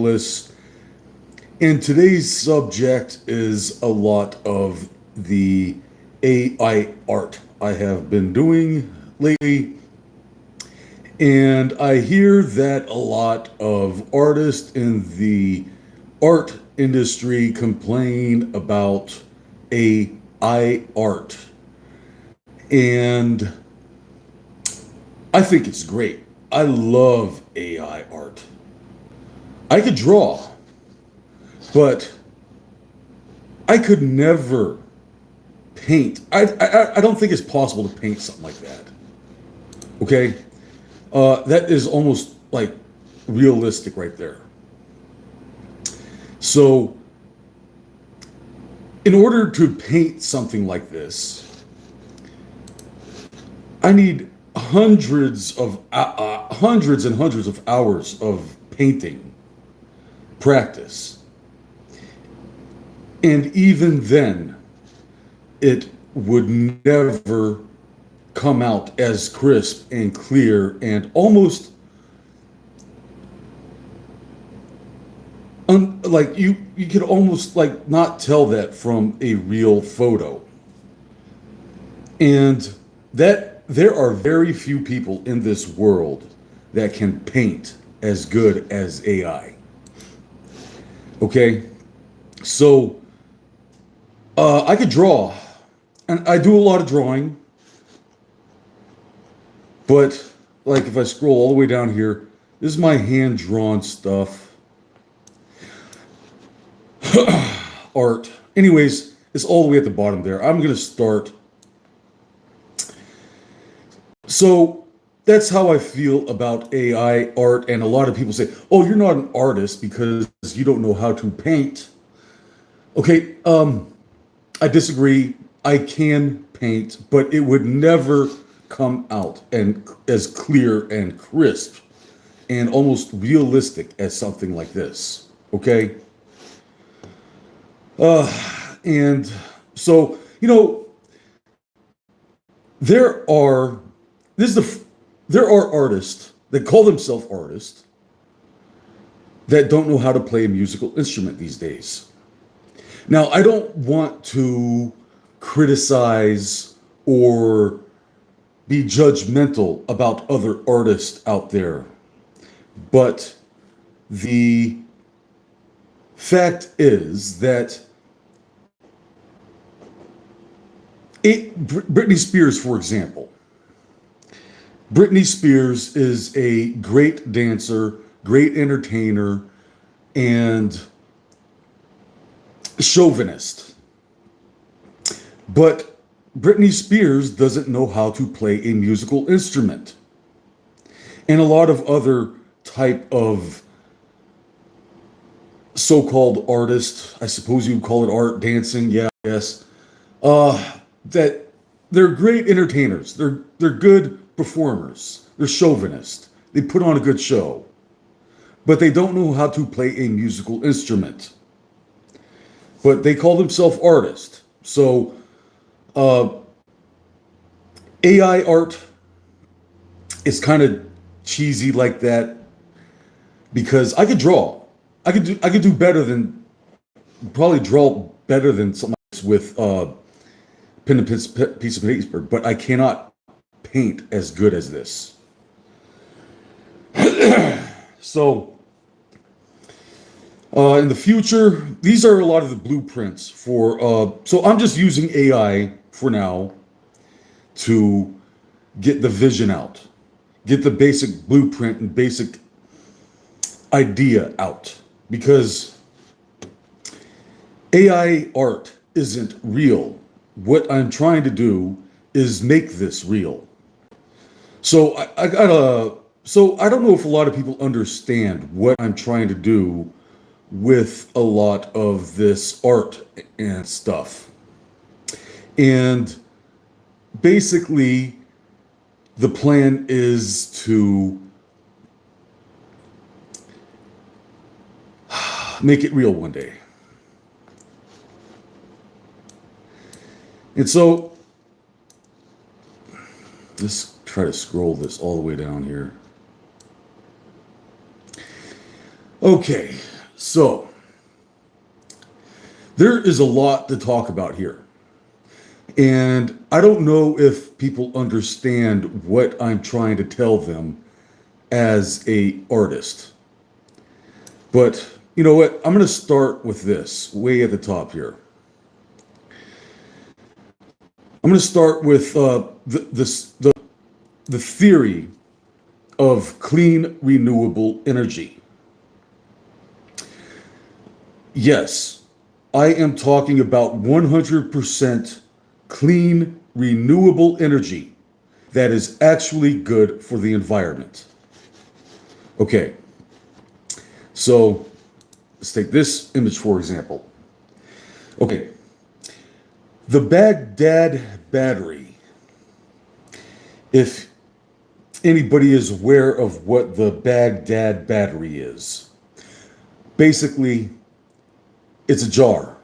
Nicholas, and today's subject is a lot of the AI art I have been doing lately. And I hear that a lot of artists in the art industry complain about AI art. And I think it's great. I love AI art. I could draw, but I could never paint. I don't think it's possible to paint something like that. Okay? That is almost like realistic right there. So, in order to paint something like this, I need hundreds and hundreds of hours of painting practice. And even then, it would never come out as crisp and clear and almost like you could almost like not tell that from a real photo. And that there are very few people in this world that can paint as good as AI. Okay? So I could draw, and I do a lot of drawing, but like if I scroll all the way down here, this is my hand drawn stuff. Art. Anyways, it's all the way at the bottom there. I'm going to start. So that's how I feel about AI art. And a lot of people say, oh, you're not an artist because you don't know how to paint. Okay, I disagree. I can paint, but it would never come out and as clear and crisp and almost realistic as something like this. Okay? And so, there are there are artists that call themselves artists that don't know how to play a musical instrument these days. Now, I don't want to criticize or be judgmental about other artists out there, but the fact is that Britney Spears, for example, Britney Spears is a great dancer, great entertainer, and chauvinist. But Britney Spears doesn't know how to play a musical instrument. And a lot of other type of so-called artists, I suppose you'd call it art, dancing, yeah, yes, that they're great entertainers. They're good performers. They're chauvinists. They put on a good show. But they don't know how to play a musical instrument. But they call themselves artists. So AI art is kind of cheesy like that because I could draw. I could do better than probably draw better than something like this with pen and piece of paper, but I cannot paint as good as this. So in the future, these are a lot of the blueprints for. So I'm just using AI for now to get the vision out, get the basic blueprint and basic idea out, because AI art isn't real. What I'm trying to do is make this real. So I gotta. So I don't know if a lot of people understand what I'm trying to do with a lot of this art and stuff. And basically, the plan is to make it real one day. And so, let's try to scroll this all the way down here. Okay, So there is a lot to talk about here. And I don't know if people understand what I'm trying to tell them as a artist. But you know what? I'm going to start with this way at the top here. I'm going to start with the theory of clean renewable energy. Yes, I am talking about 100% clean renewable energy that is actually good for the environment. Okay, so let's take this image for example. Okay, the Baghdad battery. If anybody is aware of what the Baghdad battery is, basically it's a jar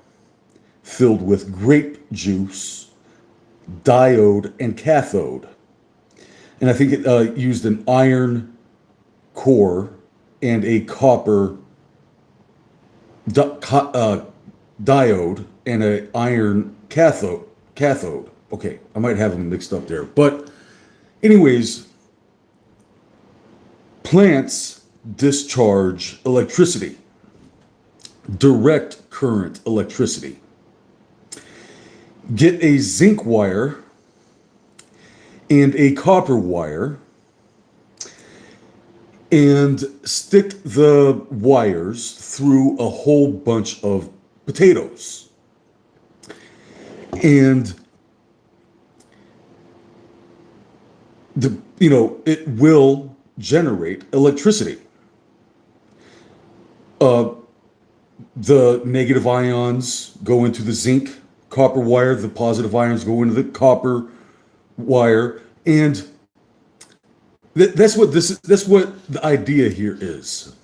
filled with grape juice, diode, and cathode. And I think it used an iron core and a copper diode and an iron cathode. Okay, I might have them mixed up there. But anyways, plants discharge electricity, direct current electricity. Get a zinc wire and a copper wire and stick the wires through a whole bunch of potatoes. And it will generate electricity. The negative ions go into the zinc copper wire, the positive ions go into the copper wire, and that's what the idea here is.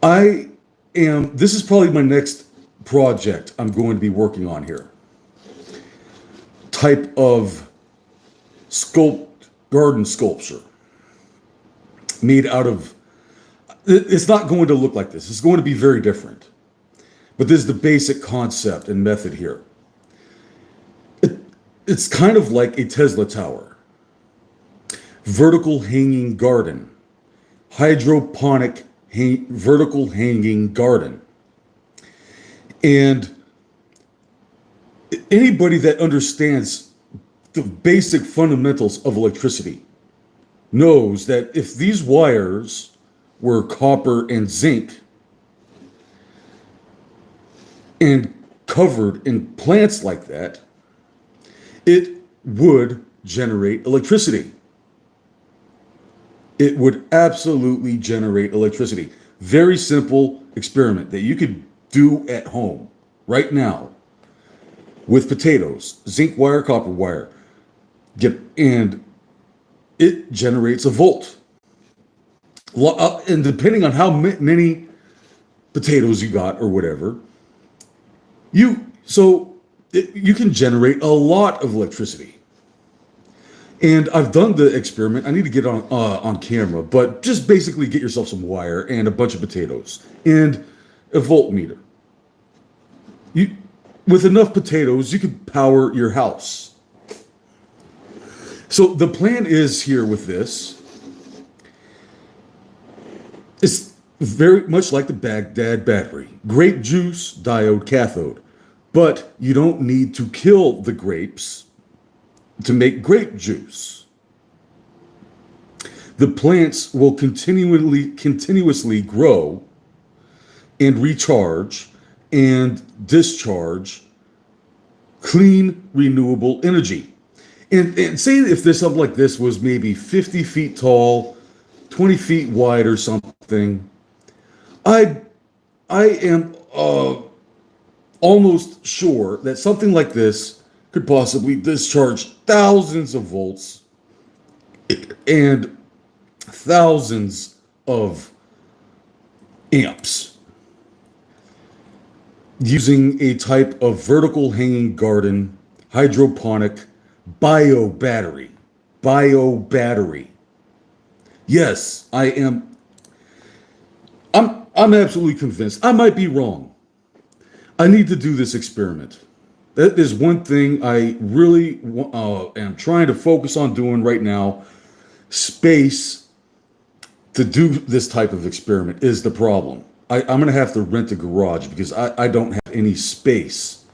This is probably my next project I'm going to be working on here. Type of garden sculpture made out of, it's not going to look like this. It's going to be very different. But this is the basic concept and method here. It's kind of like a Tesla tower. Vertical hanging garden. Hydroponic vertical hanging garden. And anybody that understands the basic fundamentals of electricity knows that if these wires were copper and zinc and covered in plants like that, it would generate electricity. It would absolutely generate electricity. Very simple experiment that you could do at home right now with potatoes, zinc wire, copper wire. And it generates a volt. And depending on how many potatoes you got or whatever, you can generate a lot of electricity. And I've done the experiment. I need to get on camera, but just basically get yourself some wire and a bunch of potatoes and a voltmeter. With enough potatoes, you could power your house. So the plan is here with this. It's very much like the Baghdad battery. Grape juice, diode, cathode. But you don't need to kill the grapes to make grape juice. The plants will continuously grow and recharge and discharge clean, renewable energy. And say if this something like this was maybe 50 feet tall, 20 feet wide or something, I am almost sure that something like this could possibly discharge thousands of volts and thousands of amps using a type of vertical hanging garden hydroponic bio battery. Yes, I'm I'm absolutely convinced. I might be wrong. I need to do this experiment. That is one thing I really am trying to focus on doing right now. Space to do this type of experiment is the problem. I'm going to have to rent a garage because I don't have any space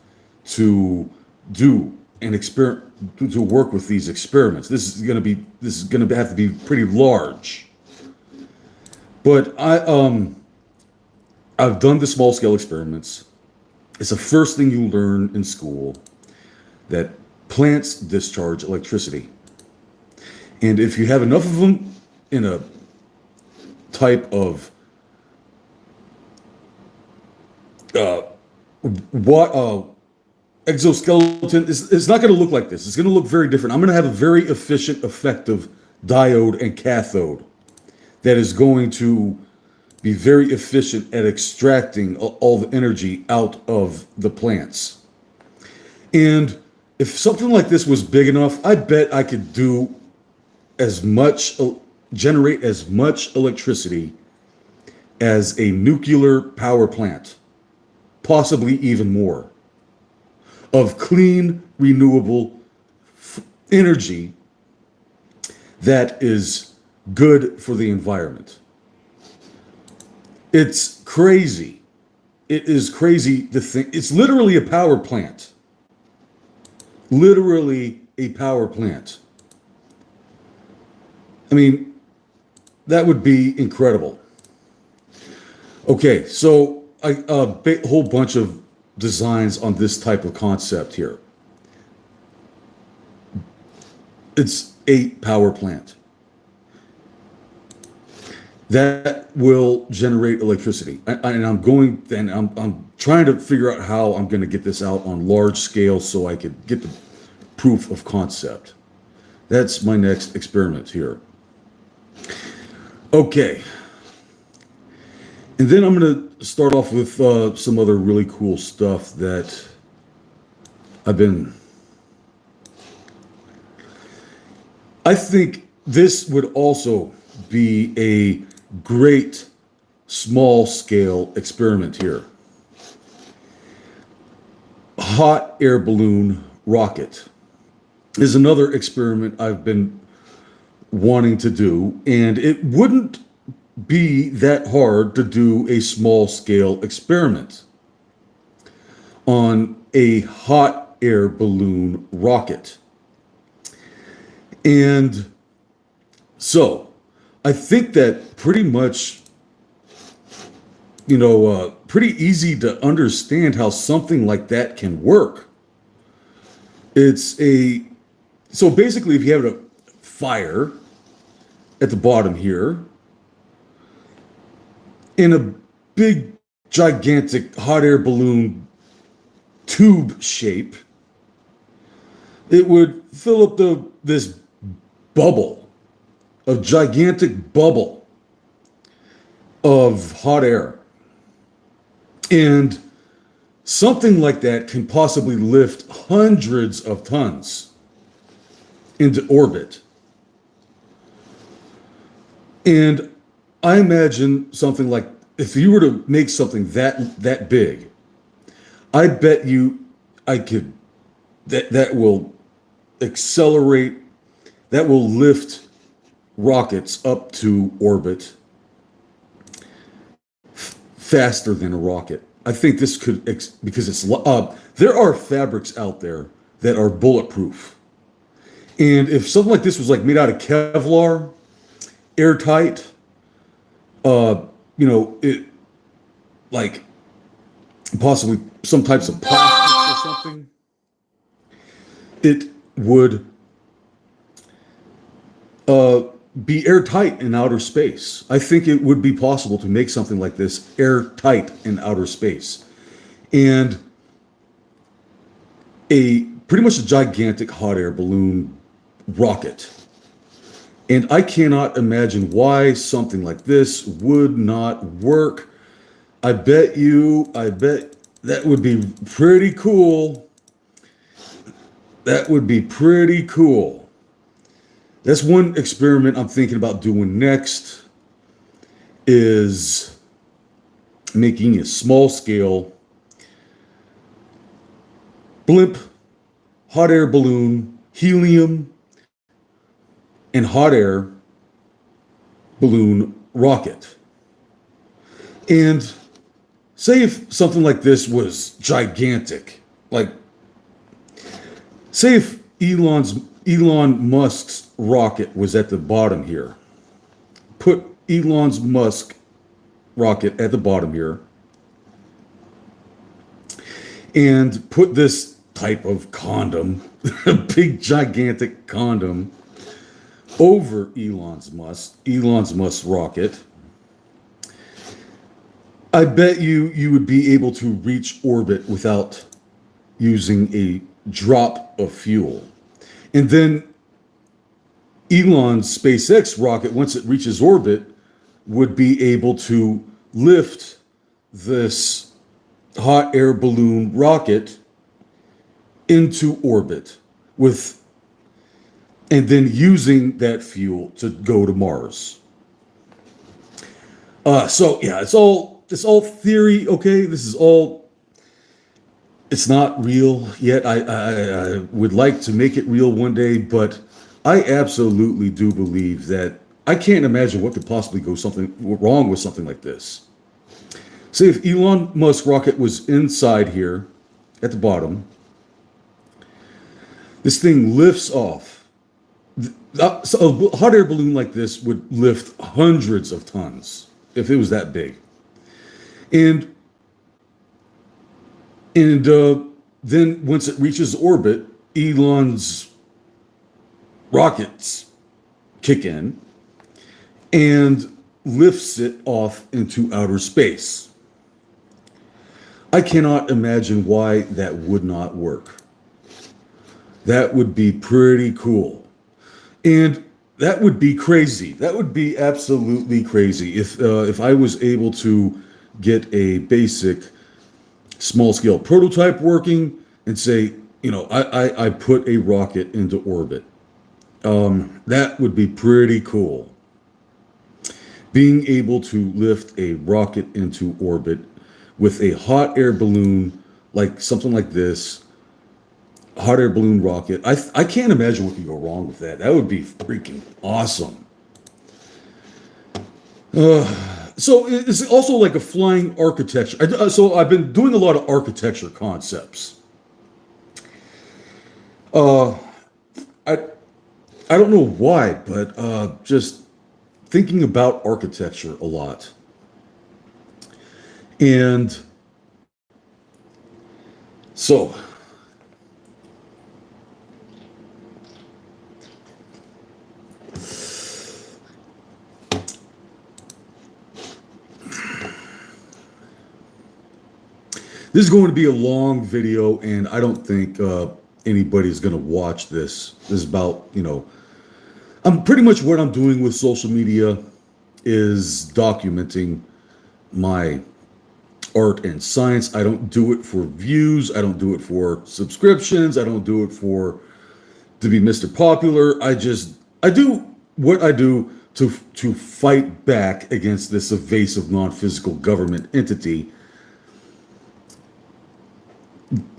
to do an experiment, to work with these experiments. This is going to have to be pretty large. But I've done the small scale experiments. It's the first thing you learn in school, that plants discharge electricity. And if you have enough of them in a type of what exoskeleton, it's not going to look like this. It's going to look very different. I'm going to have a very efficient, effective diode and cathode that is going to be very efficient at extracting all the energy out of the plants. And if something like this was big enough, I bet I could do generate as much electricity as a nuclear power plant, possibly even more, of clean, renewable energy that is good for the environment. It's crazy. It is crazy to think. It's literally a power plant. Literally a power plant. I mean, that would be incredible. Okay, so a whole bunch of designs on this type of concept here. It's a power plant that will generate electricity. And I'm trying to figure out how I'm going to get this out on large scale so I could get the proof of concept. That's my next experiment here. Okay. And then I'm going to start off with some other really cool stuff that I think this would also be a great small scale experiment here. Hot air balloon rocket is another experiment I've been wanting to do, and it wouldn't be that hard to do a small scale experiment on a hot air balloon rocket. And so I think that pretty much, pretty easy to understand how something like that can work. So basically, if you have a fire at the bottom here in a big, gigantic hot air balloon tube shape, it would fill up this bubble, a gigantic bubble of hot air. And something like that can possibly lift hundreds of tons into orbit. And I imagine something like, if you were to make something that big, I bet you that will accelerate, that will lift rockets up to orbit faster than a rocket. I think this could, because there are fabrics out there that are bulletproof. And if something like this was like made out of Kevlar, airtight, it like possibly some types of plastics or something, it would be airtight in outer space. I think it would be possible to make something like this airtight in outer space. And pretty much a gigantic hot air balloon rocket. And I cannot imagine why something like this would not work. I bet that would be pretty cool. That would be pretty cool. That's one experiment I'm thinking about doing next, is making a small scale blimp, hot air balloon, helium, and hot air balloon rocket. And say if something like this was gigantic, like say if Elon Musk's rocket was at the bottom here. Put Elon Musk rocket at the bottom here and put this type of condom, a big gigantic condom, over Elon's Musk rocket. I bet you would be able to reach orbit without using a drop of fuel. And then Elon's SpaceX rocket, once it reaches orbit, would be able to lift this hot air balloon rocket into orbit and then using that fuel to go to Mars. So yeah, it's all theory. Okay, it's not real yet. I would like to make it real one day, but I absolutely do believe that I can't imagine what could possibly go something wrong with something like this. Say if Elon Musk rocket was inside here at the bottom, this thing lifts off. So a hot air balloon like this would lift hundreds of tons if it was that big. And then once it reaches orbit, Elon's rockets kick in and lifts it off into outer space. I cannot imagine why that would not work. That would be pretty cool. And that would be crazy. That would be absolutely crazy if I was able to get a basic small scale prototype working and say, I put a rocket into orbit. That would be pretty cool. Being able to lift a rocket into orbit with a hot air balloon, like something like this, hot air balloon rocket. I can't imagine what could go wrong with that. That would be freaking awesome. So it's also like a flying architecture. So I've been doing a lot of architecture concepts. I don't know why, but just thinking about architecture a lot. And so this is going to be a long video, and I don't think anybody's going to watch this. This is about, I'm pretty much what I'm doing with social media is documenting my art and science. I don't do it for views. I don't do it for subscriptions. I don't do it to be Mr. Popular. I do what I do to fight back against this evasive non-physical government entity.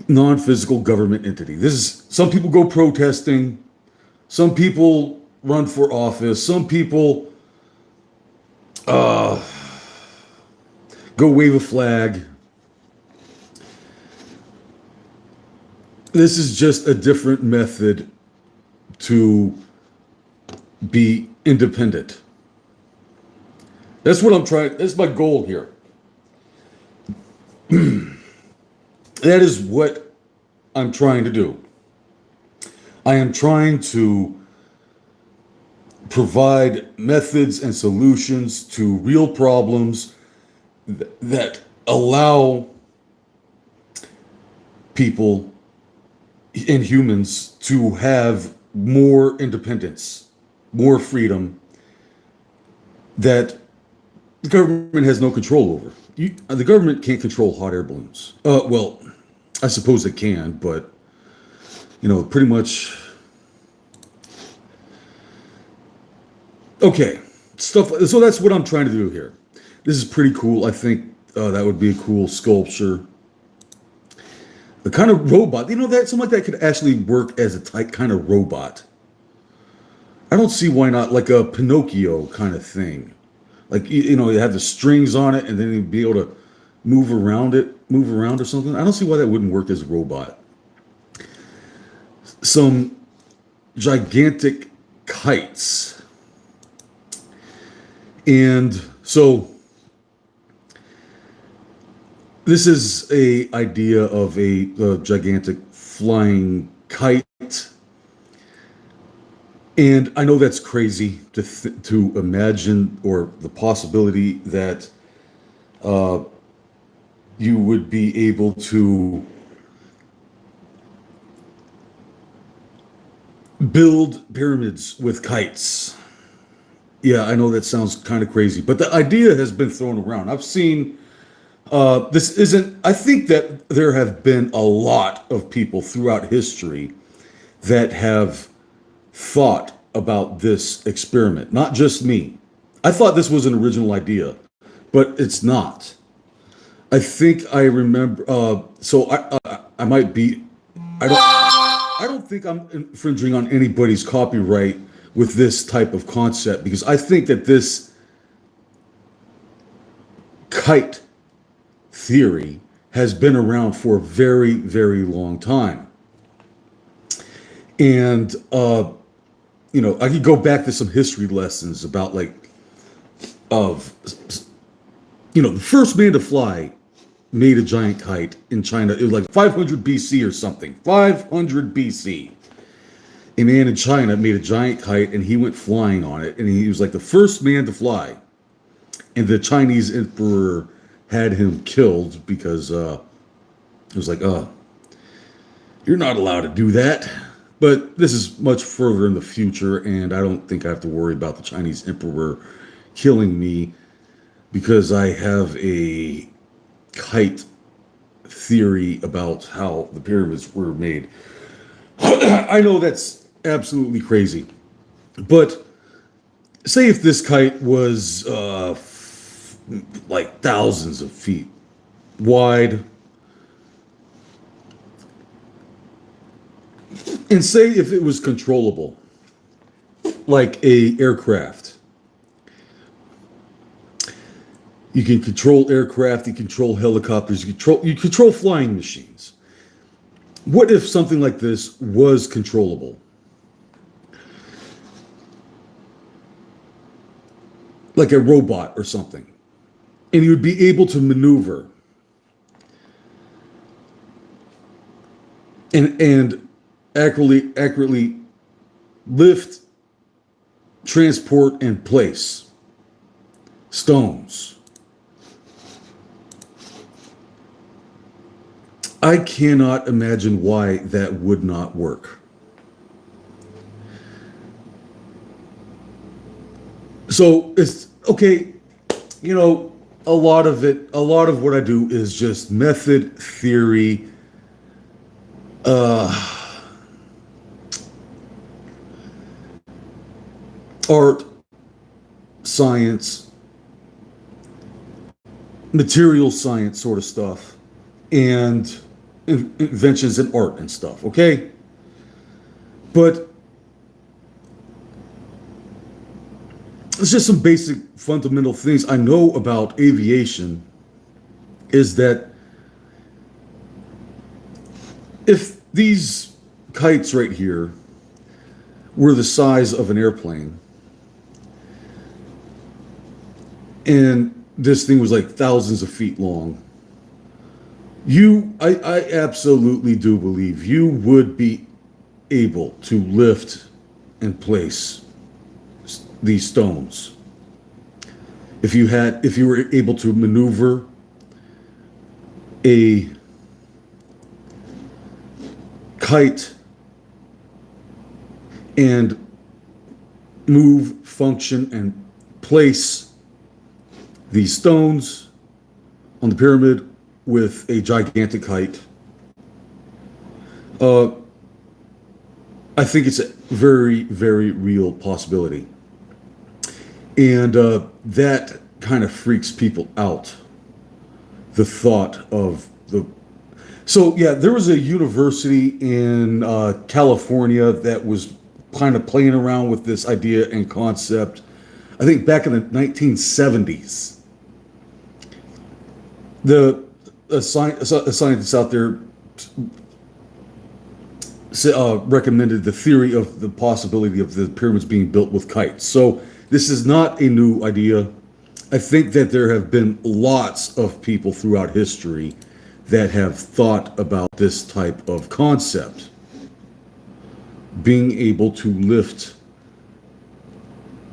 This is, some people go protesting, some people run for office, some people go wave a flag. This is just a different method to be independent. That's what I'm trying, that's my goal here. That is what I'm trying to do. I am trying to provide methods and solutions to real problems that allow people and humans to have more independence, more freedom that the government has no control over. The government can't control hot air balloons. Well, I suppose it can, but pretty much. Okay, stuff. So that's what I'm trying to do here. This is pretty cool. I think That would be a cool sculpture. The kind of robot, that something like that could actually work as a type kind of robot. I don't see why not, like a Pinocchio kind of thing. Like you have the strings on it, and then you'd be able to move around or something. I don't see why that wouldn't work as a robot. Some gigantic kites, and so this is a idea of a gigantic flying kite, and I know that's crazy to imagine, or the possibility that you would be able to build pyramids with kites. Yeah, I know that sounds kind of crazy, but the idea has been thrown around. I've seen this isn't, I think that there have been a lot of people throughout history that have thought about this experiment, not just me. I thought this was an original idea, but it's not. I think I remember. So I might be. I don't think I'm infringing on anybody's copyright with this type of concept, because I think that this kite theory has been around for a very, very long time. And I could go back to some history lessons about the first man to fly made a giant kite in China. It was like 500 BC or something. 500 BC. A man in China made a giant kite, and he went flying on it, and he was like the first man to fly. And the Chinese emperor had him killed because it was like, you're not allowed to do that. But this is much further in the future, and I don't think I have to worry about the Chinese emperor killing me because I have a kite theory about how the pyramids were made. I know that's absolutely crazy, but say if this kite was like thousands of feet wide, and say if it was controllable, like a aircraft. You can control aircraft, you control helicopters, you control flying machines. What if something like this was controllable? Like a robot or something. And you would be able to maneuver and accurately lift, transport, and place stones. I cannot imagine why that would not work. So it's okay, a lot of what I do is just method, theory, art, science, material science sort of stuff, and inventions in art and stuff, okay? But it's just some basic fundamental things I know about aviation is that if these kites right here were the size of an airplane, and this thing was like thousands of feet long, I absolutely do believe you would be able to lift and place these stones. If you were able to maneuver a kite and move, function, and place these stones on the pyramid with a gigantic height, I think it's a very, very real possibility. And that kind of freaks people out the thought of the. So yeah, there was a university in California that was kind of playing around with this idea and concept. I think back in the 1970s, the a scientist out there recommended the theory of the possibility of the pyramids being built with kites. So this is not a new idea. I think that there have been lots of people throughout history that have thought about this type of concept. Being able to lift,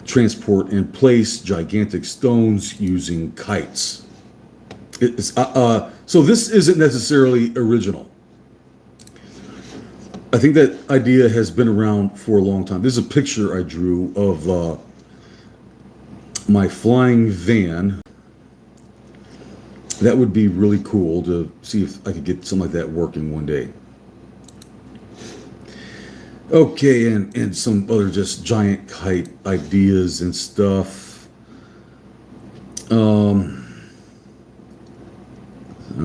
transport, and place gigantic stones using kites. So this isn't necessarily original. I think that idea has been around for a long time. This is a picture I drew of my flying van. That would be really cool to see if I could get something like that working one day. Okay, and some other just giant kite ideas and stuff. All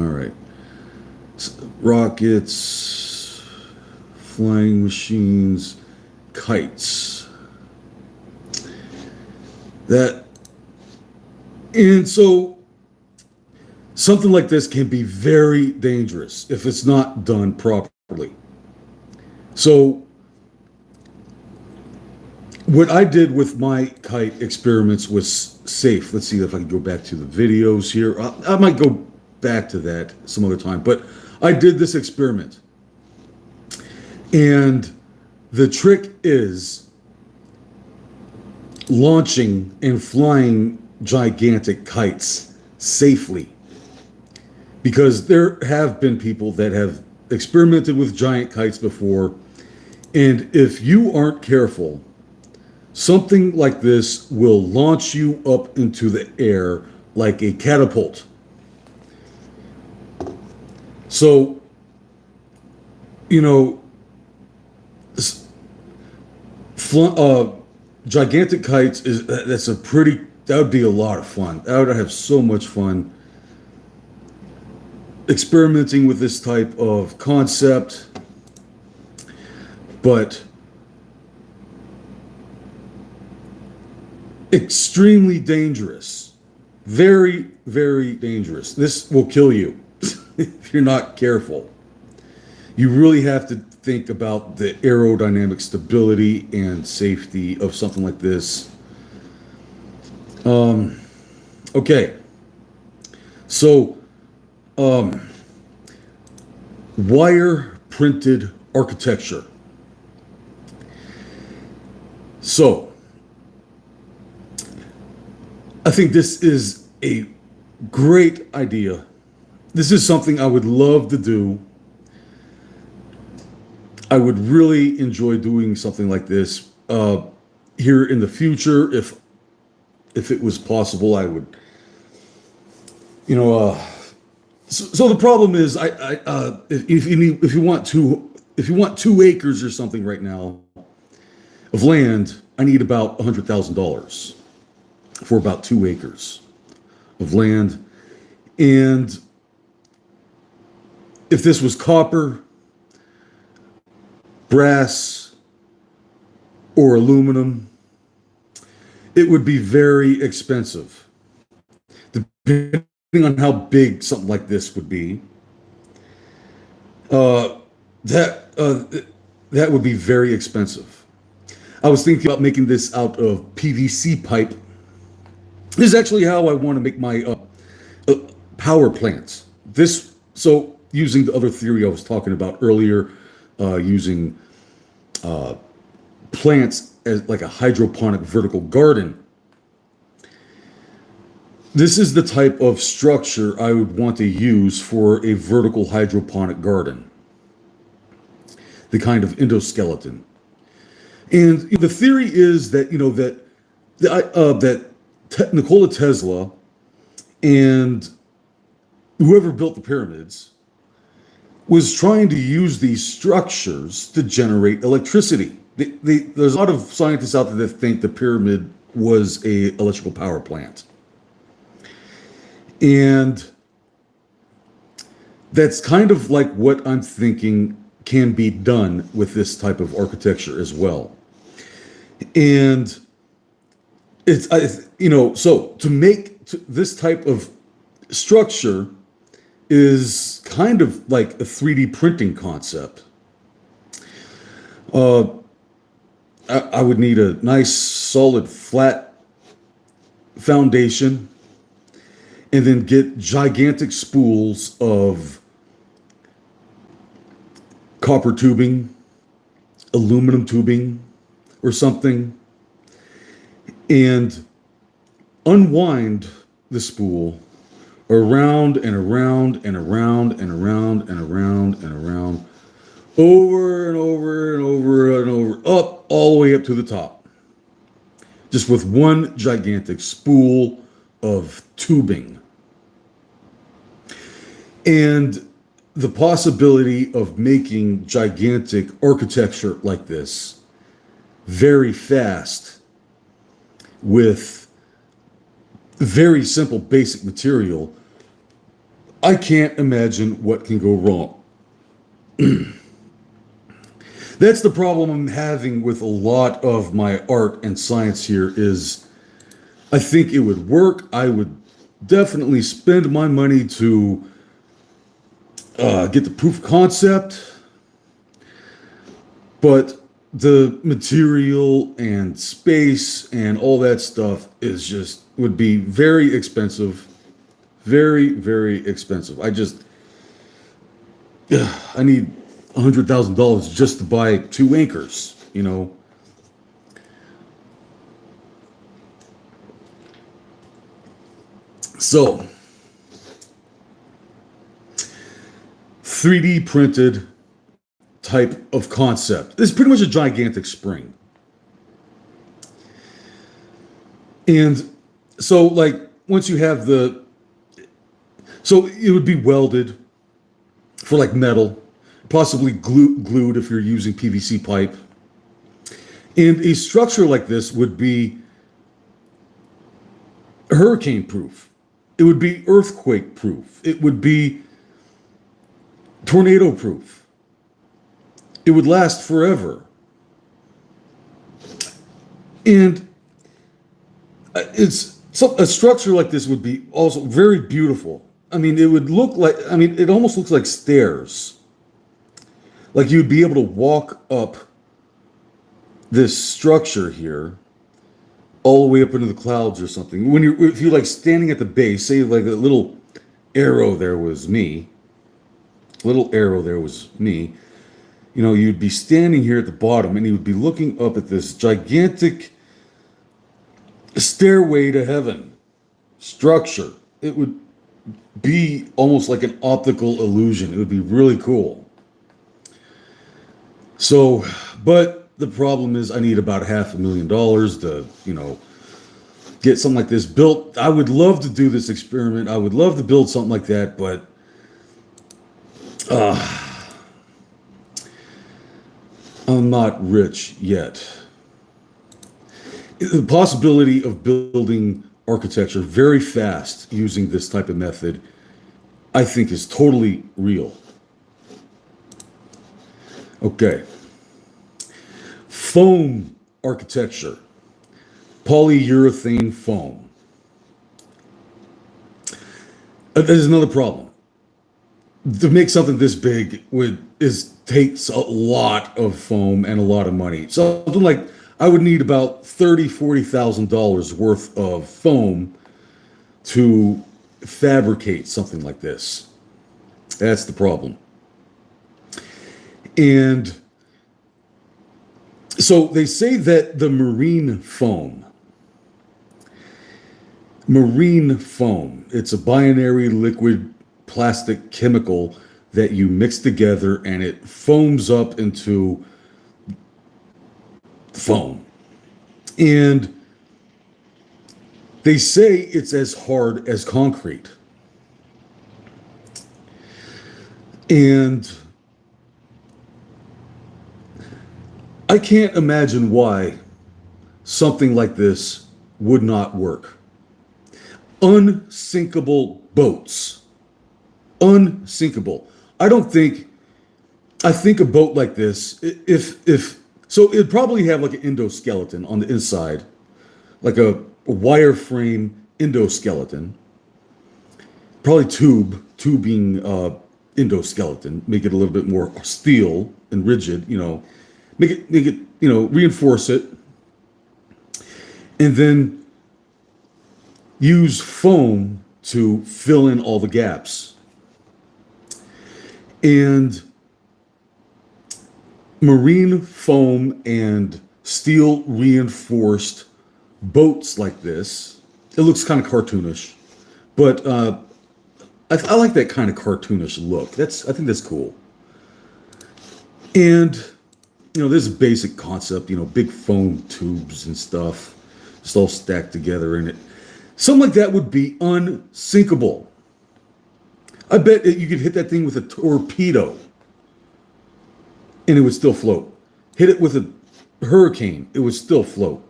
right. Rockets, flying machines, kites. And so something like this can be very dangerous if it's not done properly. So what I did with my kite experiments was safe. Let's see if I can go back to the videos here. I might go back to that some other time, but I did this experiment. And the trick is launching and flying gigantic kites safely. Because there have been people that have experimented with giant kites before, and if you aren't careful, something like this will launch you up into the air like a catapult. So, you know, gigantic kites that would be a lot of fun. I would have so much fun experimenting with this type of concept, but extremely dangerous. Very, very dangerous. This will kill you if you're not careful. You really have to think about the aerodynamic stability and safety of something like this. Okay. So, wire printed architecture. So, I think this is a great idea. This is something I would love to do. I would really enjoy doing something like this here in the future. If it was possible, I would, so the problem is, if you want 2 acres or something right now of land, I need about $100,000 for about 2 acres of land. And if this was copper, brass, or aluminum, it would be very expensive, depending on how big something like this would be. That would be very expensive. I was thinking about making this out of PVC pipe. This is actually how I want to make my power plants. So using the other theory I was talking about earlier, using plants as like a hydroponic vertical garden. This is the type of structure I would want to use for a vertical hydroponic garden. The kind of endoskeleton. And the theory is that, that Nikola Tesla and whoever built the pyramids was trying to use these structures to generate electricity. There's a lot of scientists out there that think the pyramid was a electrical power plant. And That's kind of like what I'm thinking can be done with this type of architecture as well. And so to make this type of structure is kind of like a 3D printing concept. Uh, I would need a nice, solid, flat foundation, and then get gigantic spools of copper tubing, aluminum tubing, or something, and unwind the spool around and around and around and around and around and around, over and over and over and over, up, all the way up to the top. Just with one gigantic spool of tubing. And the possibility of making gigantic architecture like this very fast with very simple basic material, I can't imagine what can go wrong. That's the problem I'm having with a lot of my art and science here is I think it would work. I would definitely spend my money to get the proof of concept, but the material and space and all that stuff is just would be very expensive, very, very expensive. I need $100,000 just to buy 2 anchors, you know. So 3D printed type of concept. It's pretty much a gigantic spring. And so like once you have so it would be welded for like metal, possibly glued if you're using PVC pipe. And a structure like this would be hurricane proof. It would be earthquake proof. It would be tornado proof. It would last forever. And a structure like this would be also very beautiful. I mean, it would look like, it almost looks like stairs. Like you'd be able to walk up this structure here all the way up into the clouds or something. If you're like standing at the base, say like a little arrow there was me, you know, you'd be standing here at the bottom and you would be looking up at this gigantic stairway to heaven structure. It would be almost like an optical illusion. It would be really cool. So, but the problem is I need about $500,000 to, you know, get something like this built. I would love to do this experiment. I would love to build something like that, but I'm not rich yet. The possibility of building architecture very fast using this type of method, I think, is totally real. Okay. Foam architecture. Polyurethane foam. There's another problem. To make something this big takes a lot of foam and a lot of money. Something like I would need about $40,000 worth of foam to fabricate something like this. That's the problem. And so they say that the marine foam, it's a binary liquid plastic chemical that you mix together and it foams up into foam. And they say it's as hard as concrete. And I can't imagine why something like this would not work. Unsinkable boats. unsinkable. I don't think I think a boat like this, if so, it'd probably have like an endoskeleton on the inside, like a wireframe endoskeleton, probably tubing endoskeleton, make it a little bit more steel and rigid, make it, reinforce it, and then use foam to fill in all the gaps. And marine foam and steel reinforced boats like this, it looks kind of cartoonish, but I like that kind of cartoonish look. I think that's cool. And this basic concept, big foam tubes and stuff, just all stacked together in it. Something like that would be unsinkable. I bet you could hit that thing with a torpedo and it would still float. Hit it with a hurricane, it would still float.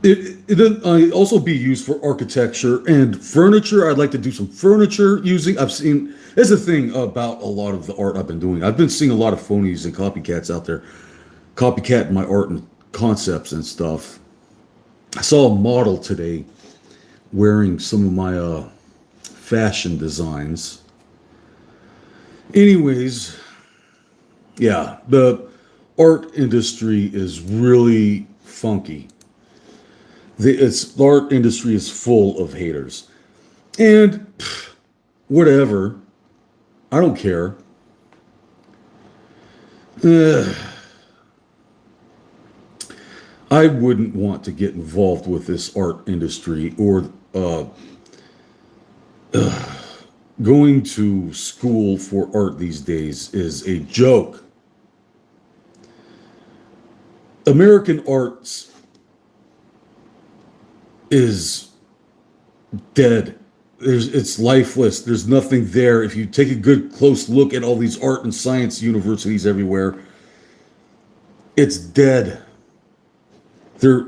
It also be used for architecture and furniture. I'd like to do some furniture using. There's a thing about a lot of the art I've been doing. I've been seeing a lot of phonies and copycats out there, copycat my art and concepts and stuff. I saw a model today wearing some of my fashion designs. Anyways, yeah, the art industry is really funky. The art industry is full of haters. And whatever. I don't care. I wouldn't want to get involved with this art industry or going to school for art these days is a joke. American arts is dead. It's lifeless. There's nothing there. If you take a good close look at all these art and science universities everywhere, it's dead. They're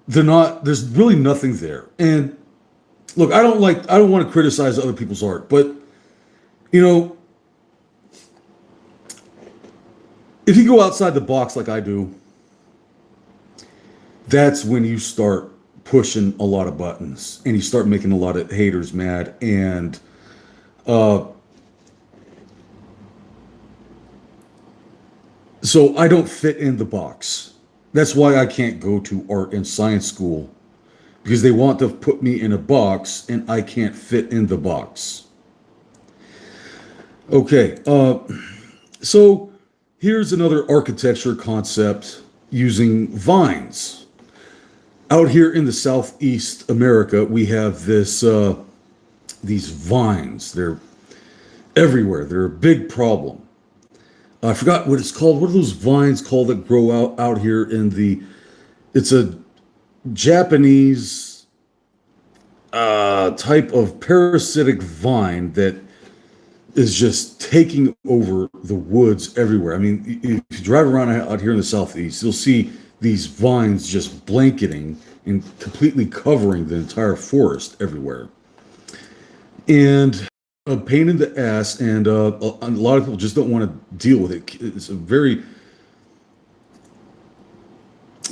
not. There's really nothing there. And look, I don't want to criticize other people's art, but if you go outside the box like I do, that's when you start pushing a lot of buttons and you start making a lot of haters mad. And so I don't fit in the box. That's why I can't go to art and science school, because they want to put me in a box and I can't fit in the box. Okay, so here's another architecture concept using vines. Out here in the Southeast America, we have these vines. They're everywhere. They're a big problem. I forgot what it's called. What are those vines called that grow out here it's a Japanese type of parasitic vine that is just taking over the woods everywhere. I mean, if you drive around out here in the Southeast, you'll see these vines just blanketing and completely covering the entire forest everywhere. And a pain in the ass, and a lot of people just don't want to deal with it. It's a very...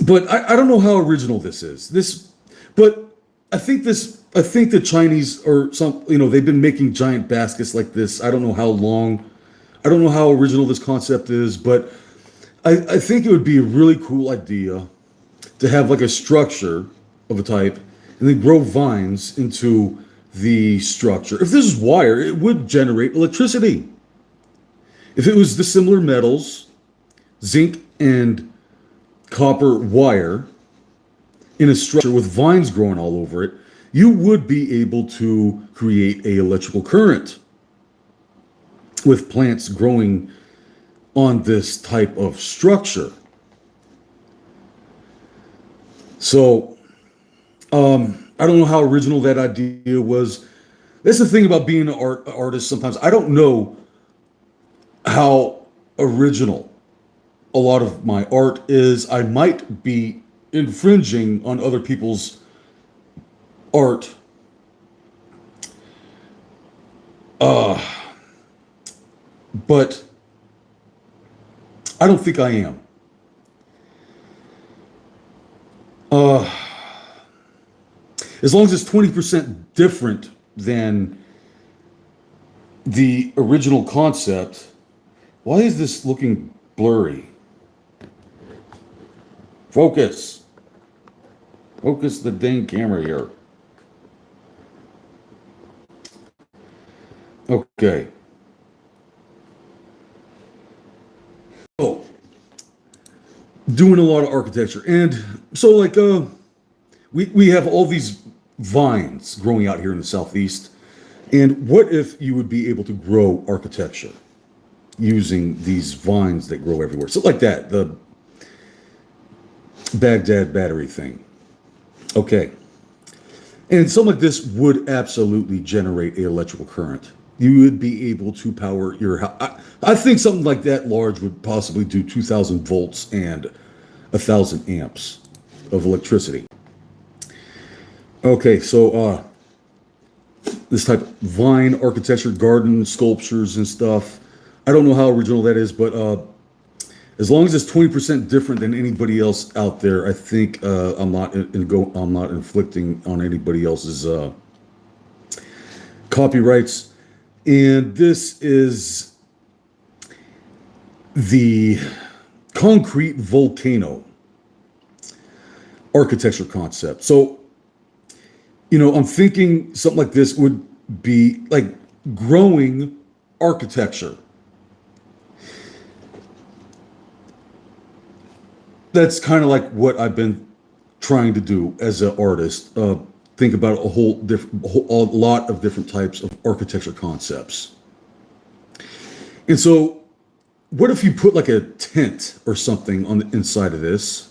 But I don't know how original this is. But I think the Chinese or they've been making giant baskets like this. I don't know how long. I don't know how original this concept is, but I think it would be a really cool idea to have like a structure of a type and then grow vines into the structure. If this is wire, it would generate electricity. If it was the similar metals, zinc and copper wire in a structure with vines growing all over it, you would be able to create a electrical current with plants growing on this type of structure. So, I don't know how original that idea was. That's the thing about being an artist sometimes. I don't know how original a lot of my art is. I might be infringing on other people's art but I don't think I am. Uh, as long as it's 20% different than the original concept. Why is this looking blurry? Focus. Focus the dang camera here. Okay. Oh, doing a lot of architecture. And so like we have all these vines growing out here in the southeast. And what if you would be able to grow architecture using these vines that grow everywhere? So like that, the Baghdad battery thing. Okay. And something like this would absolutely generate an electrical current. You would be able to power your house. I think something like that large would possibly do 2,000 volts and 1,000 amps of electricity. Okay, so this type of vine architecture, garden sculptures and stuff. I don't know how original that is, but as long as it's 20% different than anybody else out there, I think I'm not inflicting on anybody else's copyrights. And this is the concrete volcano architecture concept. So, I'm thinking something like this would be like growing architecture. That's kind of like what I've been trying to do as an artist. Think about a lot of different types of architecture concepts. And so, what if you put like a tent or something on the inside of this,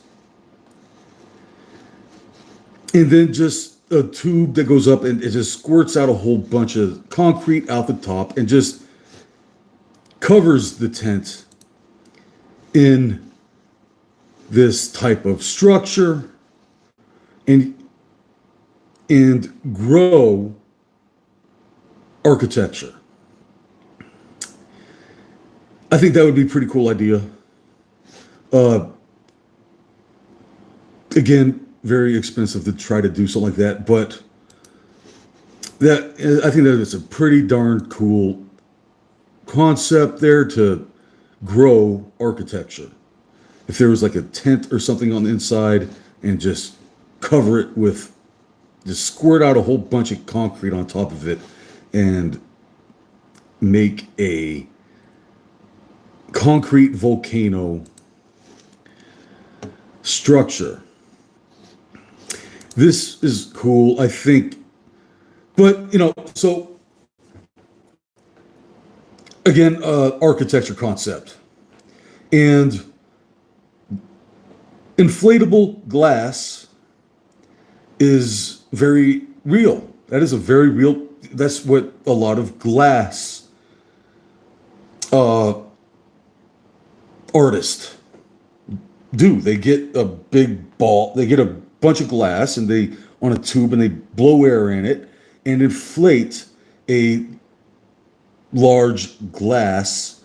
and then just a tube that goes up and it just squirts out a whole bunch of concrete out the top and just covers the tent in this type of structure and grow architecture. I think that would be a pretty cool idea. Again, very expensive to try to do something like that, but I think that it's a pretty darn cool concept there to grow architecture. If there was like a tent or something on the inside and just cover it with, just squirt out a whole bunch of concrete on top of it and make a concrete volcano structure. This is cool, I think. But, so again, architecture concept. And inflatable glass is very real. That is a very real, that's what a lot of glass artists do. They get a big ball, they get a bunch of glass and they on a tube and they blow air in it and inflate a large glass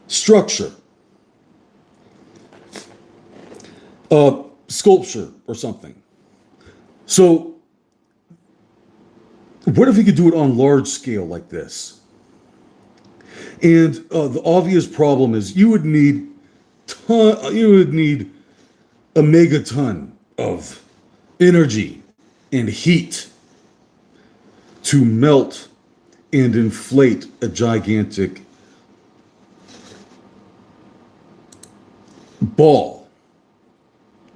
structure, sculpture or something. So what if we could do it on large scale like this? And the obvious problem is you would need a megaton of energy and heat to melt and inflate a gigantic ball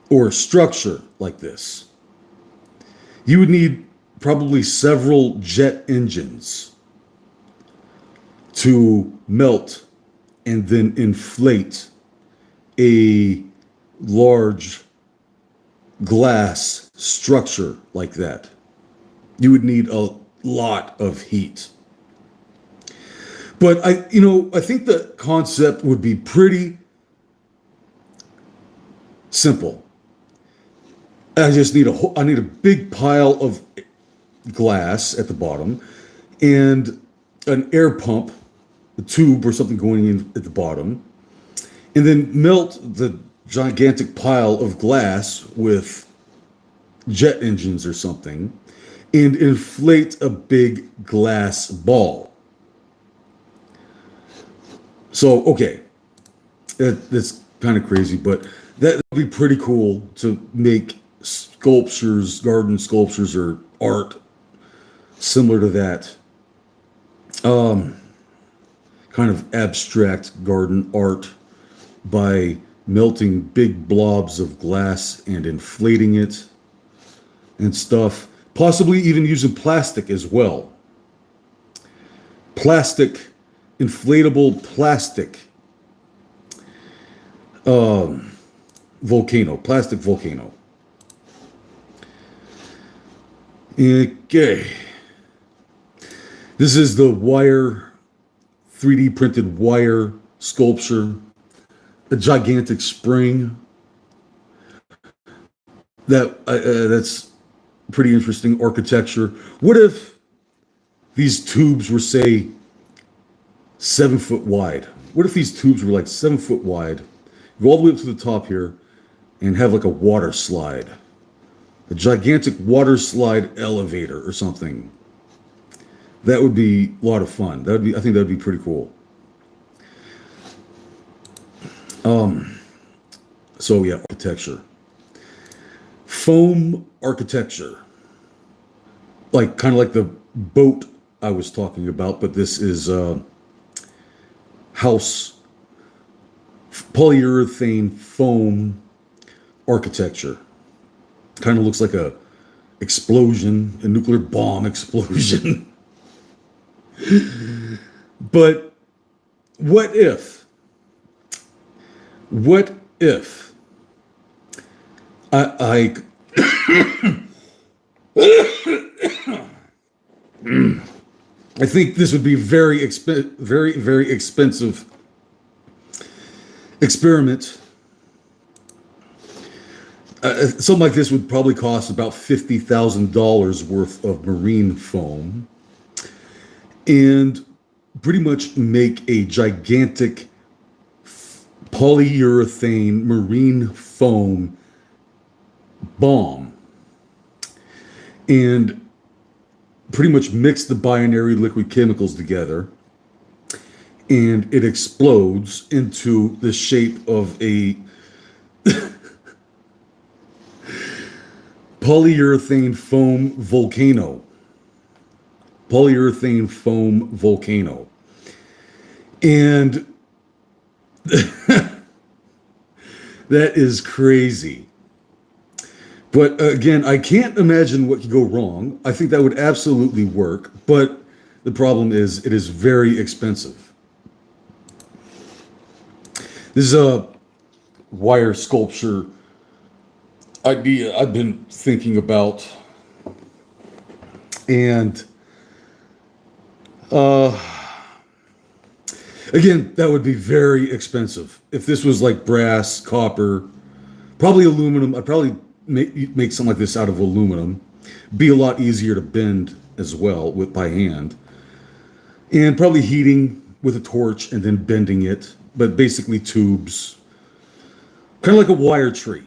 or structure like this. You would need probably several jet engines to melt and then inflate a large glass structure like that. You would need a lot of heat. But I think the concept would be pretty simple. I just need I need a big pile of glass at the bottom, and an air pump, a tube or something going in at the bottom, and then melt the gigantic pile of glass with jet engines or something and inflate a big glass ball. So, okay, that's kind of crazy, but that would be pretty cool to make sculptures, garden sculptures, or art similar to that. Kind of abstract garden art by melting big blobs of glass and inflating it and stuff. Possibly even using plastic as well. Plastic, inflatable plastic volcano, plastic volcano. Okay. This is the wire, 3D printed wire sculpture, a gigantic spring. That's pretty interesting architecture. What if these tubes were, say, 7 foot wide? What if these tubes were like 7 foot wide, go all the way up to the top here, and have like a water slide, a gigantic water slide elevator or something? That would be a lot of fun. I think that'd be pretty cool. So yeah, architecture. Foam architecture. Kind of like the boat I was talking about, but this is house polyurethane foam architecture. Kind of looks like a explosion, a nuclear bomb explosion. But what if I I think this would be very expensive experiment. Something like this would probably cost about $50,000 worth of marine foam, and pretty much make a gigantic polyurethane marine foam bomb, and pretty much mix the binary liquid chemicals together, and it explodes into the shape of a polyurethane foam volcano. Polyurethane foam volcano. And that is crazy. But again, I can't imagine what could go wrong. I think that would absolutely work. But the problem is, it is very expensive. This is a wire sculpture idea I've been thinking about. And again, that would be very expensive. If this was like brass, copper, probably aluminum, I'd probably make something like this out of aluminum. Be a lot easier to bend as well by hand. And probably heating with a torch and then bending it, but basically tubes. Kind of like a wire tree.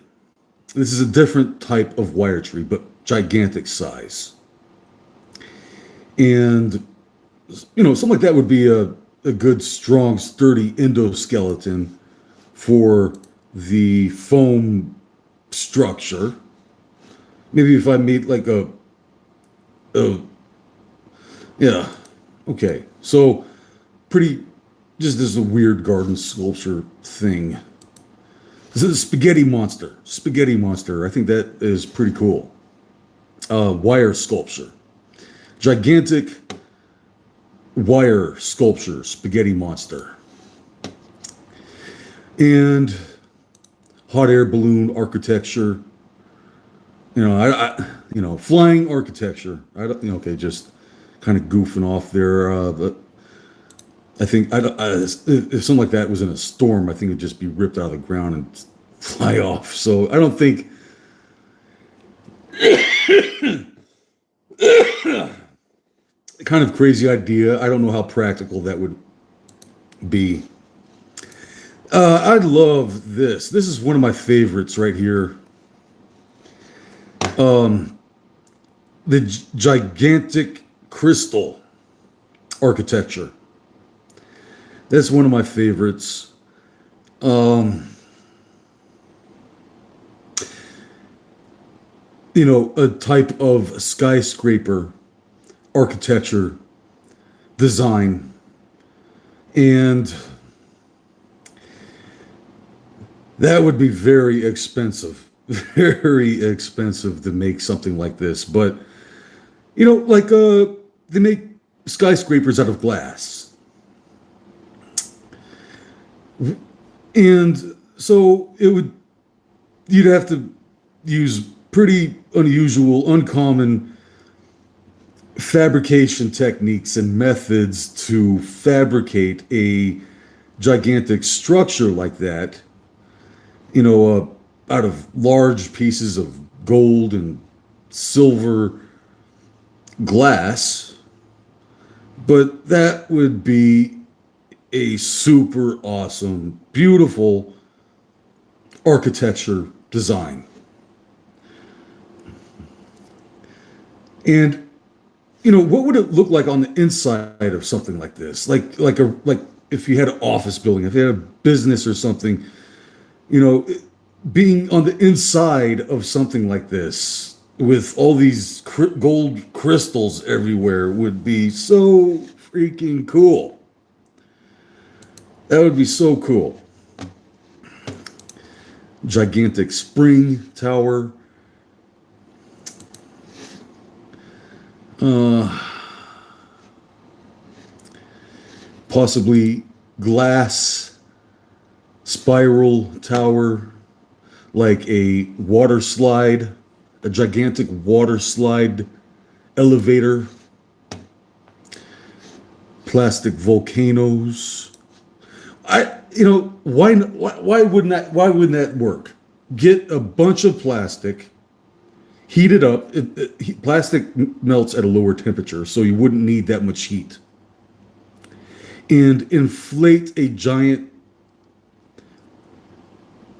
This is a different type of wire tree, but gigantic size. And, something like that would be a good, strong, sturdy endoskeleton for the foam structure. Maybe if I made like yeah, okay. So just as a weird garden sculpture thing. This is a spaghetti monster. I think that is pretty cool. Wire sculpture. Gigantic wire sculpture, spaghetti monster. And hot air balloon architecture. Flying architecture. Okay, just kind of goofing off there. But I think if something like that was in a storm, I think it'd just be ripped out of the ground and fly off. So I don't think. kind of crazy idea. I don't know how practical that would be. I love this. This is one of my favorites right here. The gigantic crystal architecture. That's one of my favorites. A type of skyscraper architecture design. And that would be very expensive, very expensive to make something like this. But, they make skyscrapers out of glass. And so you'd have to use pretty unusual, uncommon fabrication techniques and methods to fabricate a gigantic structure like that, out of large pieces of gold and silver glass. But that would be a super awesome, beautiful architecture design. And what would it look like on the inside of something like this? Like if you had an office building, if you had a business or something, being on the inside of something like this with all these gold crystals everywhere would be so freaking cool. That would be so cool. Gigantic spring tower. Possibly glass spiral tower, like a water slide, a gigantic water slide elevator, plastic volcanoes. Why wouldn't that work? Get a bunch of plastic, heat it up. Plastic melts at a lower temperature, so you wouldn't need that much heat. And inflate a giant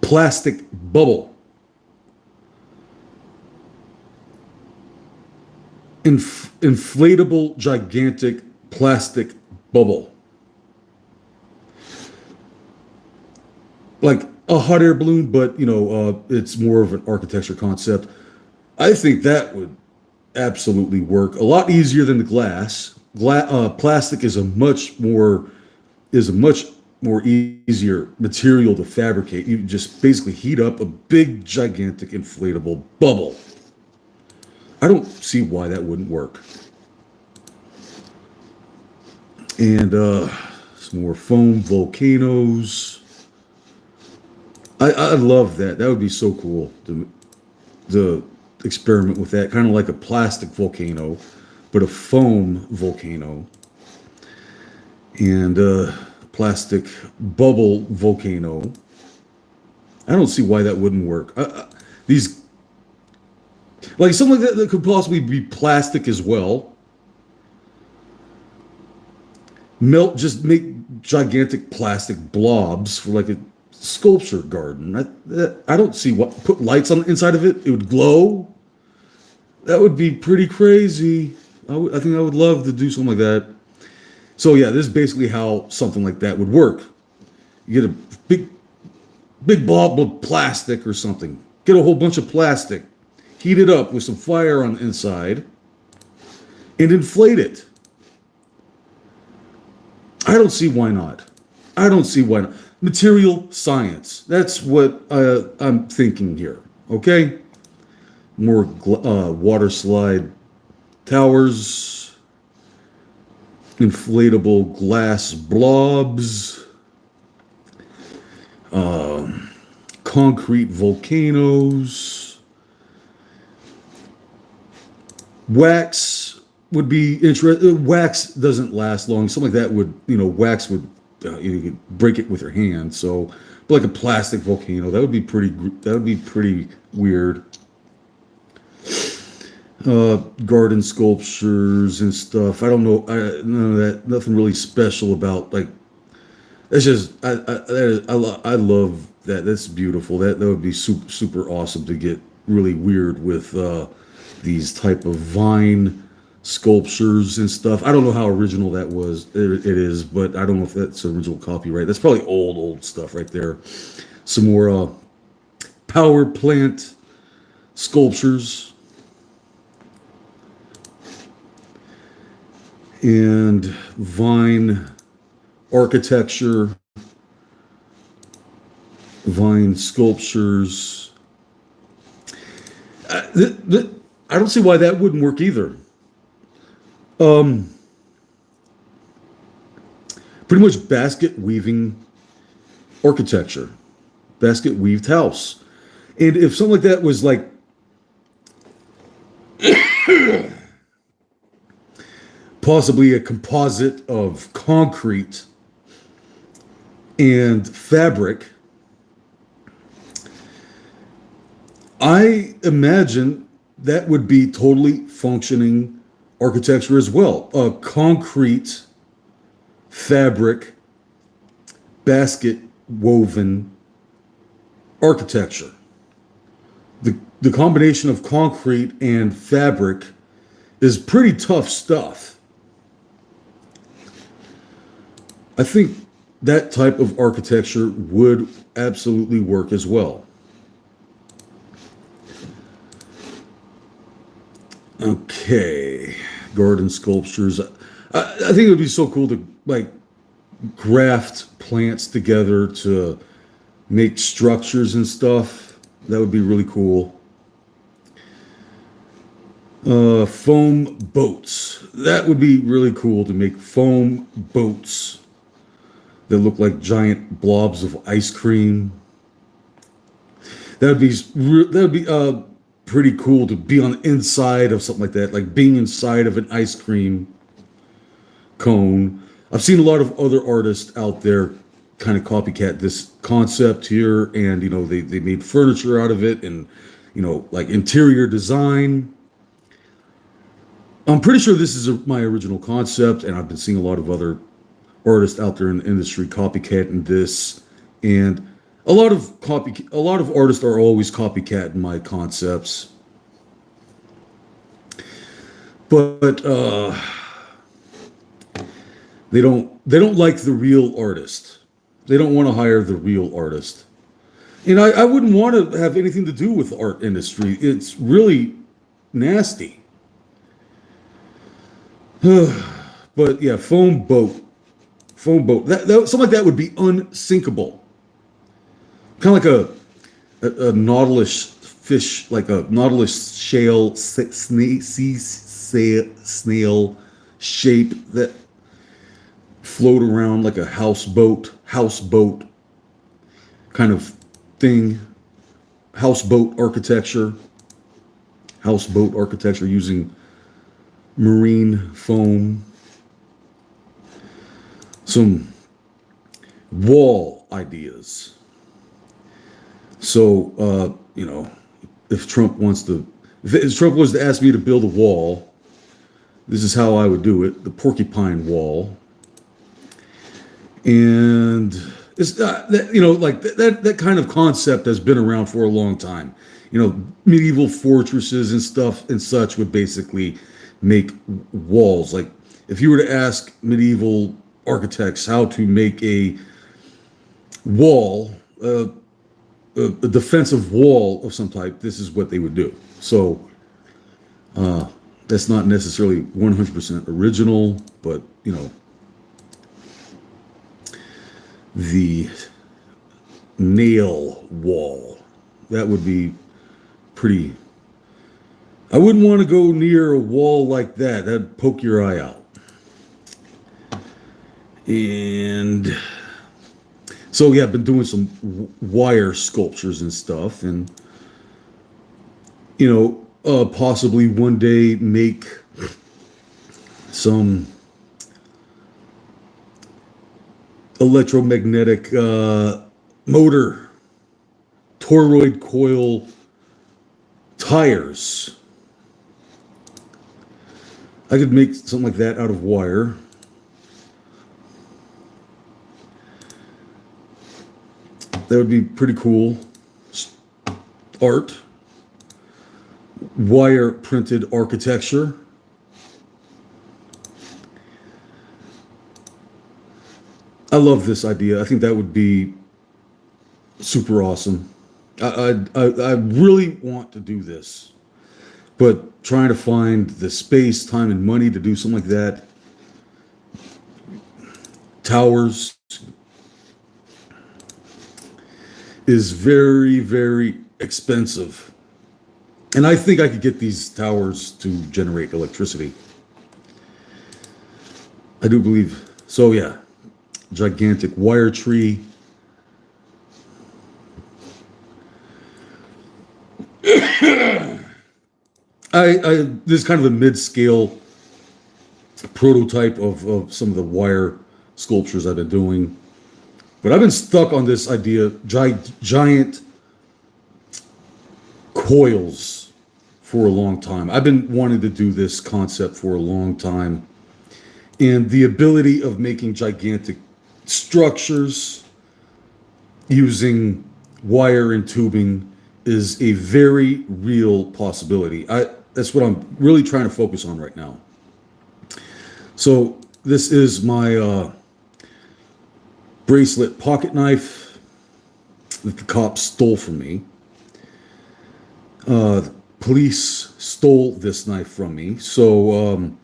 plastic bubble. Inflatable, gigantic plastic bubble. Like a hot air balloon, but it's more of an architecture concept. I think that would absolutely work. A lot easier than the glass. Plastic is a much more easier material to fabricate. You just basically heat up a big, gigantic, inflatable bubble. I don't see why that wouldn't work. And some more foam volcanoes. I love that. That would be so cool to experiment with that. Kind of like a plastic volcano, but a foam volcano. And plastic bubble volcano. I don't see why that wouldn't work. These, like something like that could possibly be plastic as well. Just make gigantic plastic blobs for like a sculpture garden. I don't see what, put lights on the inside of it. It would glow. That would be pretty crazy. I think I would love to do something like that. So yeah, this is basically how something like that would work. You get a big blob of plastic or something. Get a whole bunch of plastic, heat it up with some fire on the inside, and inflate it. I don't see why not. Material science. That's what I'm thinking here. Okay? More water slide towers, inflatable glass blobs, concrete volcanoes. Wax would be interesting. Wax doesn't last long. Something like that would, wax would, you could break it with your hand. So, but like a plastic volcano, that would be pretty weird. garden sculptures and stuff. I don't know, none of that, nothing really special about like. It's just I love that. That's beautiful. That would be super awesome to get really weird with these type of vine sculptures and stuff. I don't know how original that was. It is, but I don't know if that's original copyright. That's probably old stuff right there. Some more power plant sculptures and vine architecture, vine sculptures. I don't see why that wouldn't work either. Um, Pretty much basket weaving architecture, basket weaved house. And if something like that was like possibly a composite of concrete and fabric, I imagine that would be totally functioning architecture as well. A concrete fabric basket woven architecture. The combination of concrete and fabric is pretty tough stuff. I think that type of architecture would absolutely work as well. Okay, garden sculptures. I think it would be so cool to like graft plants together to make structures and stuff. That would be really cool. Foam boats. That would be really cool to make foam boats that look like giant blobs of ice cream. That would be pretty cool to be on the inside of something like that, like being inside of an ice cream cone. I've seen a lot of other artists out there kind of copycat this concept here, and they made furniture out of it, and like interior design. I'm pretty sure this is my original concept, and I've been seeing a lot of other artists out there in the industry copycatting this, and a lot of artists are always copycatting my concepts, but they don't like the real artist. They don't want to hire the real artist, and I wouldn't want to have anything to do with the art industry. It's really nasty. But yeah, foam boat. Something like that would be unsinkable. Kind of like a nautilus fish, like a nautilus shale snail shape that float around like a houseboat kind of thing. Houseboat architecture using marine foam. Some wall ideas. So, if Trump was to ask me to build a wall, this is how I would do it: the porcupine wall. And it's like that kind of concept has been around for a long time. Medieval fortresses and stuff and such would basically make walls. Like if you were to ask medieval architects how to make a wall, a defensive wall of some type, this is what they would do. So that's not necessarily 100% original, but the nail wall, that would be pretty. I wouldn't want to go near a wall like that. That'd poke your eye out. And so yeah, I've been doing some wire sculptures and stuff, and possibly one day make some electromagnetic motor toroid coil tires I could make something like that out of wire. That would be pretty cool. Art. Wire printed architecture. I love this idea. I think that would be super awesome. I really want to do this, but trying to find the space, time, and money to do something like that. Towers is very, very expensive. And I think I could get these towers to generate electricity. I do believe. So yeah, gigantic wire tree. This is kind of a mid-scale prototype of some of the wire sculptures I've been doing. But I've been stuck on this idea, giant coils for a long time. I've been wanting to do this concept for a long time. And the ability of making gigantic structures using wire and tubing is a very real possibility. That's what I'm really trying to focus on right now. So this is my bracelet pocket knife that the cops stole from me. Police stole this knife from me. So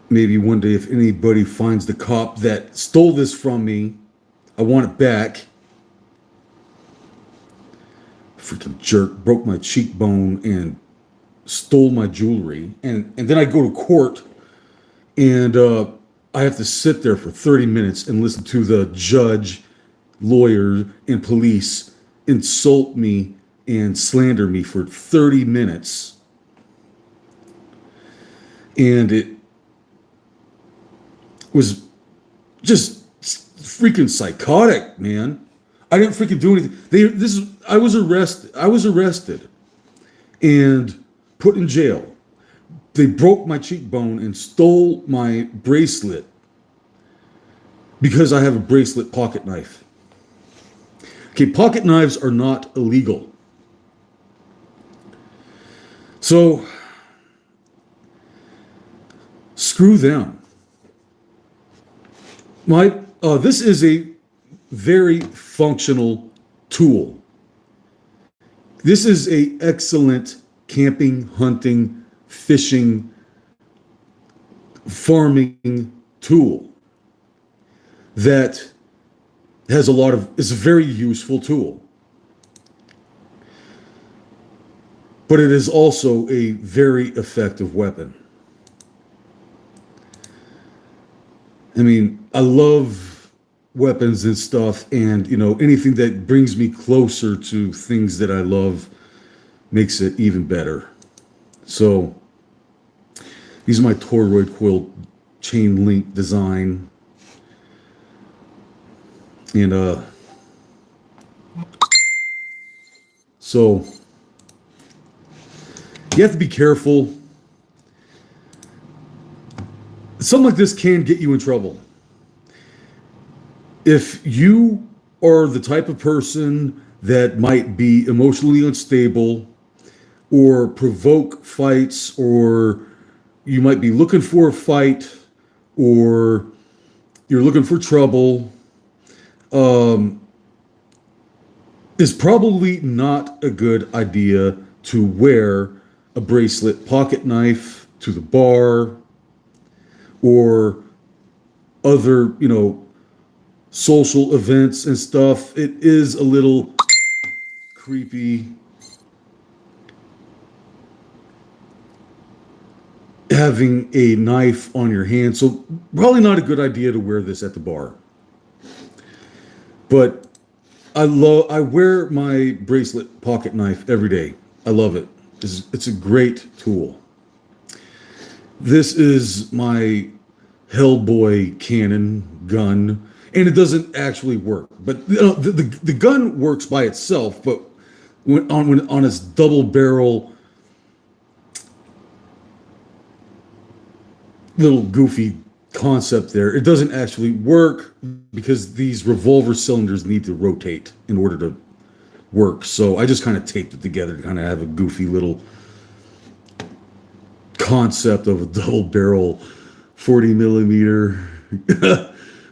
maybe one day if anybody finds the cop that stole this from me, I want it back. Freaking jerk, broke my cheekbone and stole my jewelry. And then I go to court and I have to sit there for 30 minutes and listen to the judge, lawyer, and police insult me and slander me for 30 minutes. And it was just freaking psychotic, man. I didn't freaking do anything. I was arrested and put in jail. They broke my cheekbone and stole my bracelet because I have a bracelet pocket knife. Okay, pocket knives are not illegal. So, screw them. This is a very functional tool. This is an excellent camping, hunting, fishing, farming tool that has it's a very useful tool. But it is also a very effective weapon. I mean, I love weapons and stuff, and anything that brings me closer to things that I love makes it even better. So these are my toroid coil chain link design. And so you have to be careful. Something like this can get you in trouble. If you are the type of person that might be emotionally unstable or provoke fights, or you might be looking for a fight, or you're looking for trouble, it's probably not a good idea to wear a bracelet pocket knife to the bar or other, social events and stuff. It is a little creepy having a knife on your hand. So probably not a good idea to wear this at the bar. But I wear my bracelet pocket knife every day. I love it. It's a great tool. This is my Hellboy cannon gun, and it doesn't actually work. But the gun works by itself. But when on its double barrel little goofy concept there. It doesn't actually work because these revolver cylinders need to rotate in order to work. So I just kind of taped it together to kind of have a goofy little concept of a double barrel 40 millimeter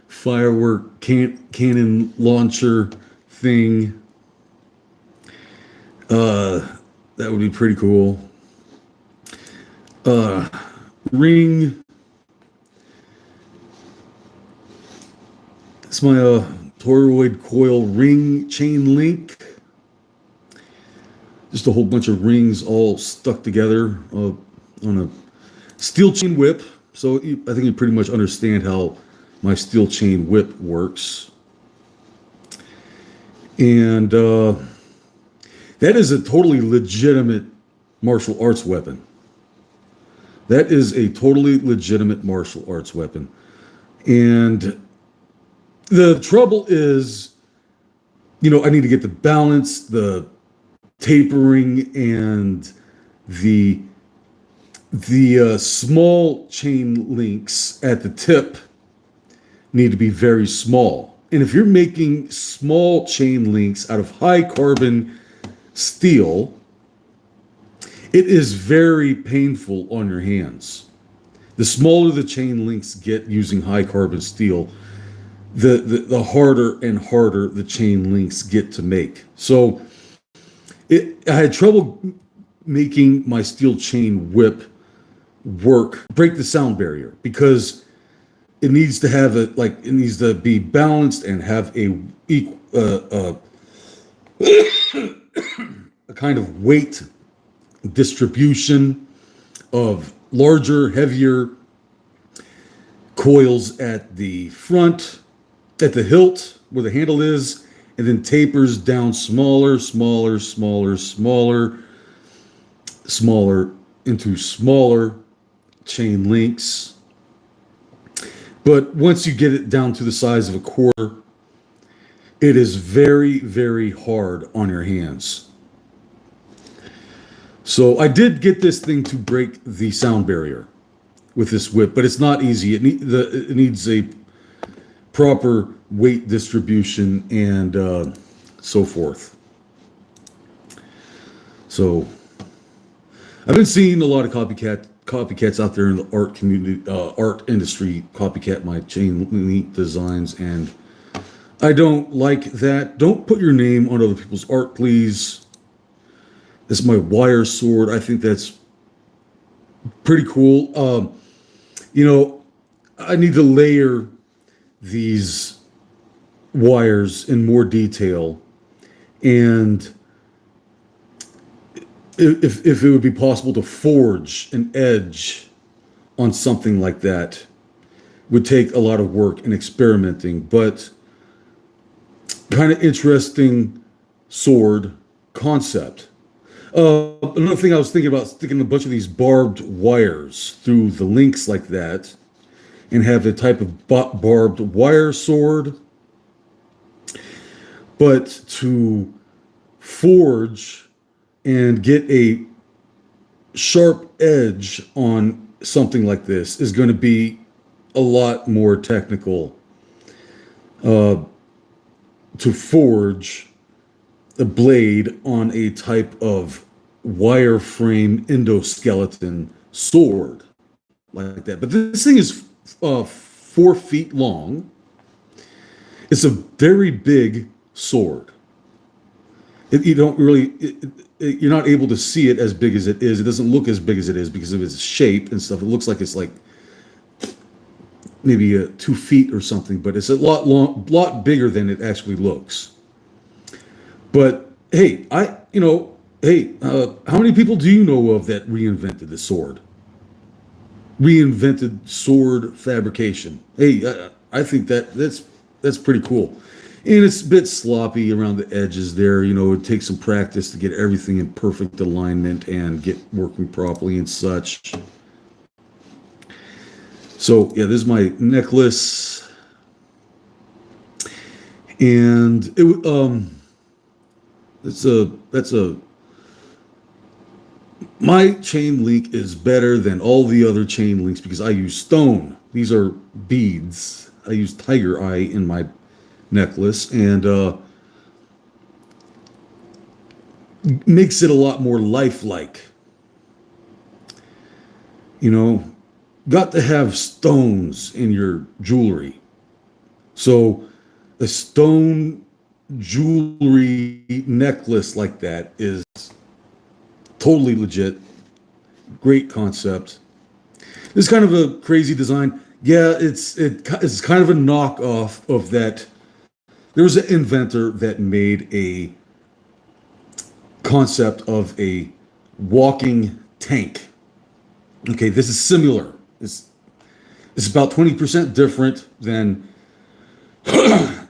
firework cannon launcher thing. That would be pretty cool. Ring. It's my toroid coil ring chain link. Just a whole bunch of rings all stuck together on a steel chain whip. So I think you pretty much understand how my steel chain whip works. And that is a totally legitimate martial arts weapon. That is a totally legitimate martial arts weapon. And the trouble is, I need to get the balance, the tapering, and the small chain links at the tip need to be very small. And if you're making small chain links out of high carbon steel, it is very painful on your hands. The smaller the chain links get using high carbon steel, the harder and harder the chain links get to make. So I had trouble making my steel chain whip break the sound barrier, because it needs to be balanced and have a kind of weight distribution of larger, heavier coils at the front, at the hilt where the handle is, and then tapers down smaller into smaller chain links. But once you get it down to the size of a quarter, it is very, very hard on your hands. So I did get this thing to break the sound barrier with this whip, but it's not easy. It needs a proper weight distribution and so forth. So I've been seeing a lot of copycats out there in the art community, art industry, copycat my chain link designs, and I don't like that. Don't put your name on other people's art, please. This is my wire sword. I think that's pretty cool. I need to layer these wires in more detail, and if it would be possible to forge an edge on something like that, would take a lot of work and experimenting, but kind of interesting sword concept. Another thing I was thinking about, sticking a bunch of these barbed wires through the links like that, and have a type of barbed wire sword, but to forge and get a sharp edge on something like this is going to be a lot more technical. To forge a blade on a type of wireframe endoskeleton sword like that. But this thing is 4 feet long. It's a very big sword. You're not able to see it as big as it is. It doesn't look as big as it is because of its shape and stuff. It looks like it's like maybe 2 feet or something, but it's a lot bigger than it actually looks. But hey, how many people do you know of that reinvented the sword? Reinvented sword fabrication. Hey, I think that's pretty cool. And it's a bit sloppy around the edges there. It takes some practice to get everything in perfect alignment and get working properly and such. So yeah, this is my necklace, and My chain link is better than all the other chain links because I use stone. These are beads. I use tiger eye in my necklace, and makes it a lot more lifelike. You know, got to have stones in your jewelry. So a stone jewelry necklace like that is totally legit. Great concept. It's kind of a crazy design. Yeah, it's kind of a knockoff of that. There was an inventor that made a concept of a walking tank. Okay, this is similar. It's about 20% different than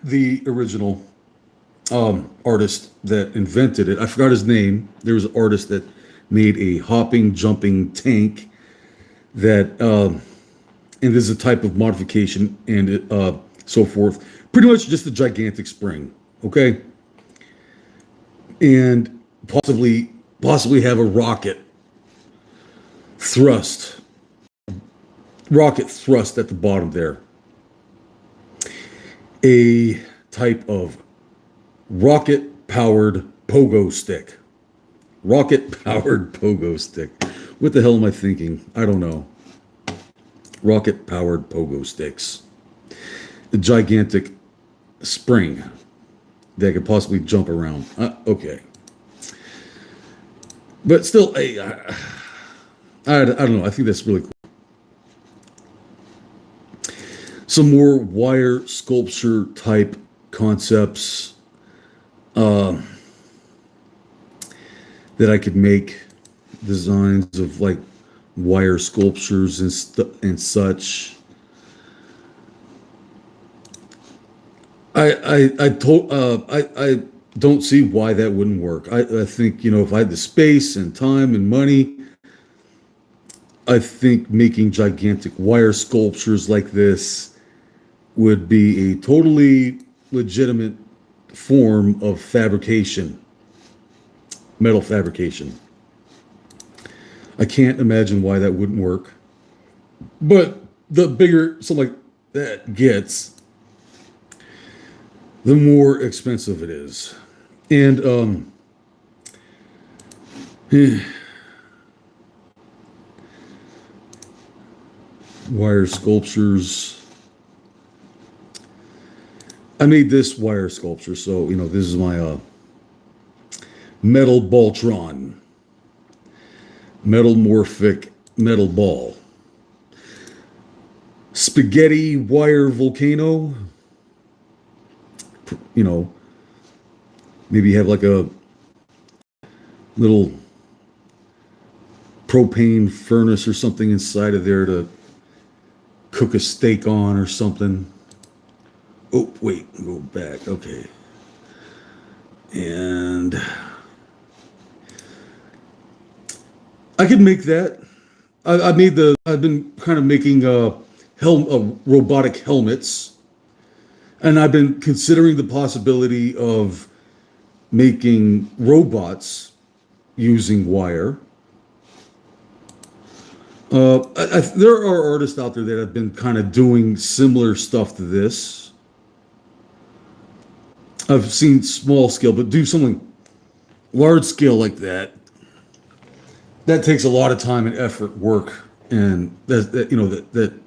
the original artist that invented it. I forgot his name. There was an artist that made a hopping, jumping tank that, and this is a type of modification and so forth. Pretty much just a gigantic spring, okay? And possibly have a thrust, rocket thrust at the bottom there. A type of rocket powered pogo stick. Rocket powered pogo stick. What the hell am I thinking? I don't know. Rocket powered pogo sticks. A gigantic spring that could possibly jump around. Okay. But still, I don't know. I think that's really cool. Some more wire sculpture type concepts that I could make, designs of like wire sculptures and such. I don't see why that wouldn't work. I think, you know, if I had the space and time and money, I think making gigantic wire sculptures like this would be a totally legitimate form of fabrication, metal fabrication. I can't imagine why that wouldn't work. But the bigger something like that gets, the more expensive it is. And wire sculptures. I made this wire sculpture, so you know this is my metal Baltron, metalmorphic metal ball, spaghetti wire volcano. You know, maybe have like a little propane furnace or something inside of there to cook a steak on or something. Oh, wait, go back. Okay. And I could make that. I've been kind of making robotic helmets, and I've been considering the possibility of making robots using wire. There are artists out there that have been kind of doing similar stuff to this. I've seen small scale, but do something large scale like that. That takes a lot of time and effort, work, and that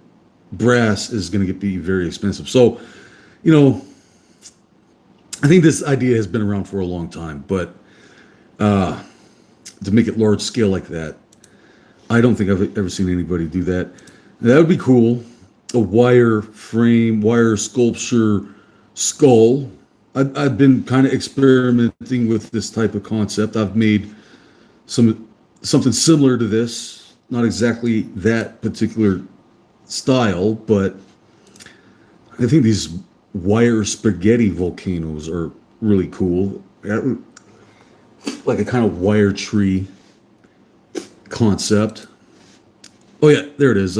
brass is going to be very expensive. So, you know, I think this idea has been around for a long time, but to make it large scale like that, I don't think I've ever seen anybody do that. That would be cool. A wire frame, wire sculpture skull. I've been kind of experimenting with this type of concept. I've made something similar to this, not exactly that particular style, but I think these wire spaghetti volcanoes are really cool. Like a kind of wire tree concept. Oh yeah, there it is.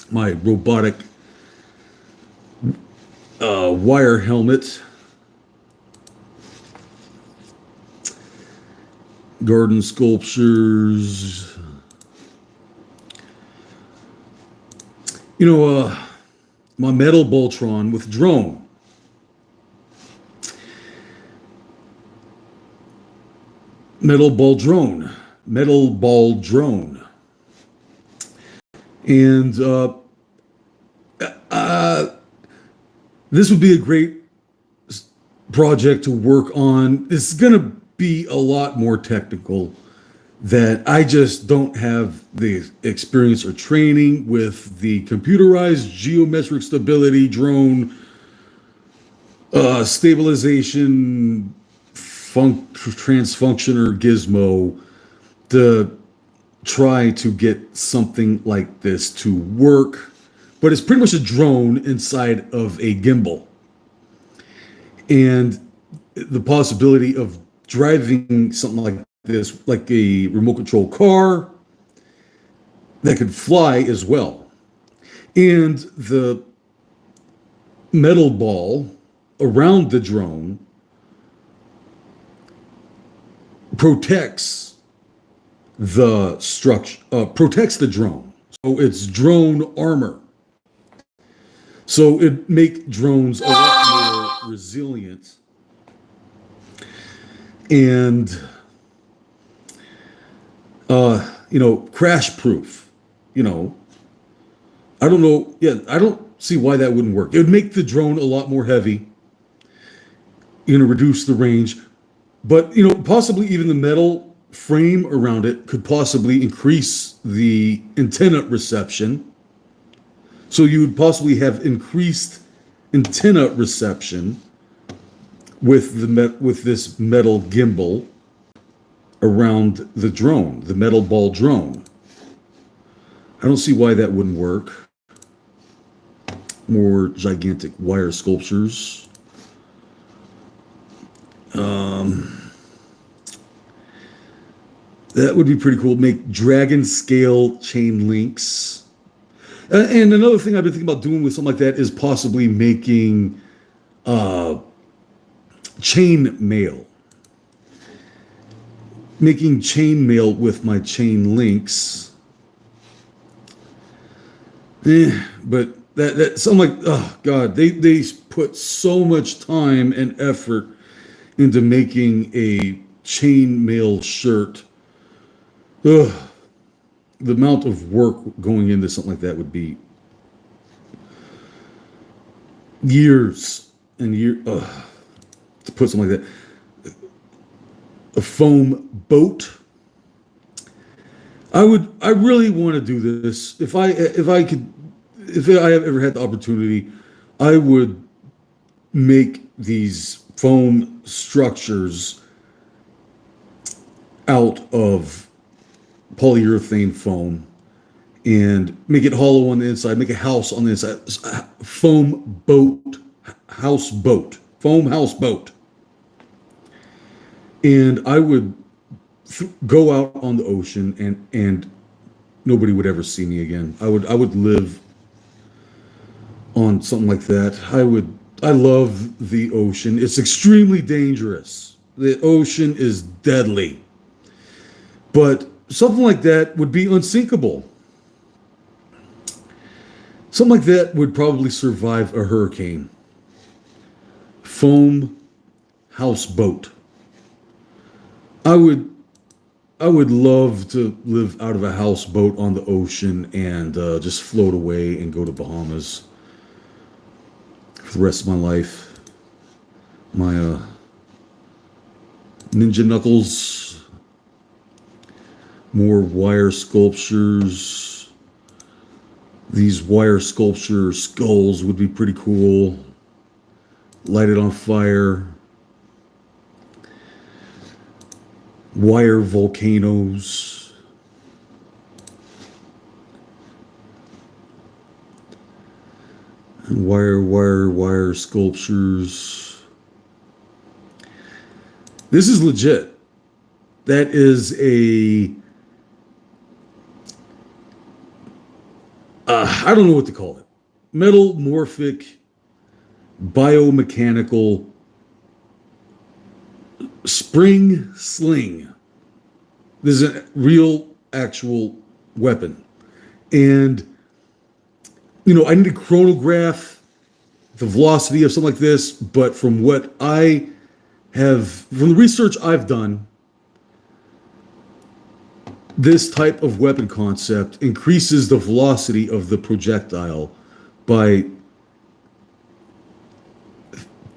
My robotic wire helmet. garden sculptures. My metal Voltron with drone. Metal ball drone. Metal ball drone. And this would be a great project to work on. It's going to be a lot more technical that I just don't have the experience or training with the computerized geometric stability drone stabilization transfunctioner gizmo to try to get something like this to work. But it's pretty much a drone inside of a gimbal. And the possibility of driving something like this, like a remote control car that could fly as well. And the metal ball around the drone protects the structure, protects the drone. So it's drone armor. So it make drones a lot more resilient and crash proof. I don't know. Yeah, I don't see why that wouldn't work. It would make the drone a lot more heavy, reduce the range, but possibly even the metal frame around it could possibly increase the antenna reception. So you would possibly have increased antenna reception with this metal gimbal around the drone, the metal ball drone. I don't see why that wouldn't work. More gigantic wire sculptures. That would be pretty cool. Make dragon scale chain links. And another thing I've been thinking about doing with something like that is possibly making chain mail. Making chain mail with my chain links. But that something like, oh God, they put so much time and effort into making a chain mail shirt. Ugh. The amount of work going into something like that would be years and years to put something like that. A foam boat. I really want to do this. If I have ever had the opportunity, I would make these foam structures out of polyurethane foam and make it hollow on the inside, make a house on the inside. Foam house boat. And I would go out on the ocean and nobody would ever see me again. I would live on something like that. I love the ocean. It's extremely dangerous. The ocean is deadly. But something like that would be unsinkable. Something like that would probably survive a hurricane. Foam houseboat. I would love to live out of a houseboat on the ocean and just float away and go to Bahamas for the rest of my life. My ninja knuckles. More wire sculptures. These wire sculpture skulls would be pretty cool. Light it on fire. Wire volcanoes. And wire sculptures. This is legit. That is a I don't know what to call it. Metamorphic biomechanical spring sling. This is a real, actual weapon. And, I need to chronograph the velocity of something like this, but from the research I've done, this type of weapon concept increases the velocity of the projectile by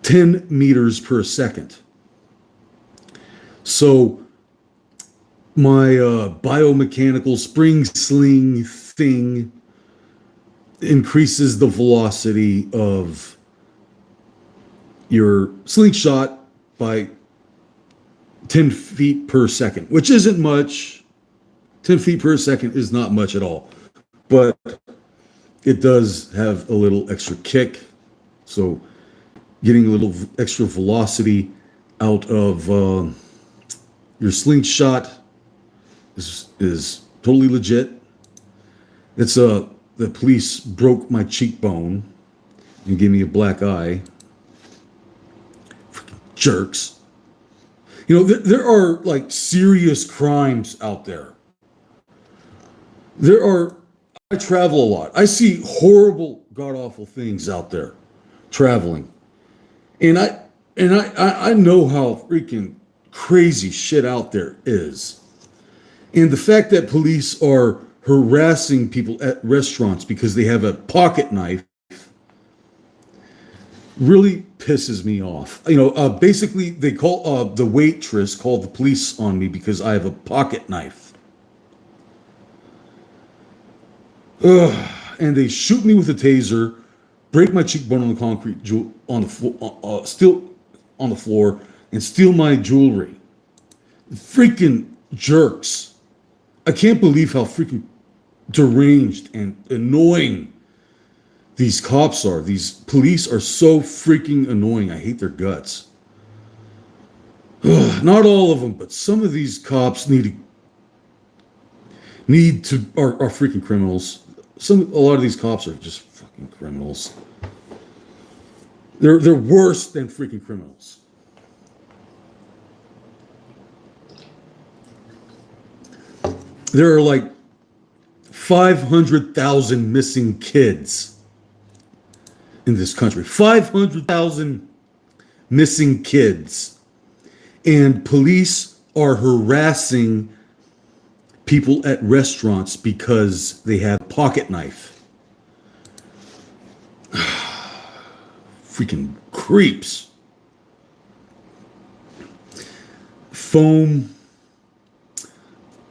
10 meters per second. So my biomechanical spring sling thing increases the velocity of your slingshot by 10 feet per second, which isn't much. 10 feet per second is not much at all, but it does have a little extra kick. So getting a little extra velocity out of your slingshot is totally legit. It's the police broke my cheekbone and gave me a black eye. Freaking jerks. There are like serious crimes out there. I travel a lot. I see horrible, god-awful things out there traveling. And I know how freaking crazy shit out there is. And the fact that police are harassing people at restaurants because they have a pocket knife really pisses me off. Basically they call the waitress called the police on me because I have a pocket knife. And they shoot me with a taser, break my cheekbone on the concrete still on the floor, and steal my jewelry. Freaking jerks. I can't believe how freaking deranged and annoying these cops are. These police are so freaking annoying. I hate their guts. Not all of them, but some of these cops are freaking criminals. A lot of these cops are just fucking criminals. They're worse than freaking criminals. There are like 500,000 missing kids in this country. 500,000 missing kids. And police are harassing people at restaurants because they have a pocket knife. Freaking creeps.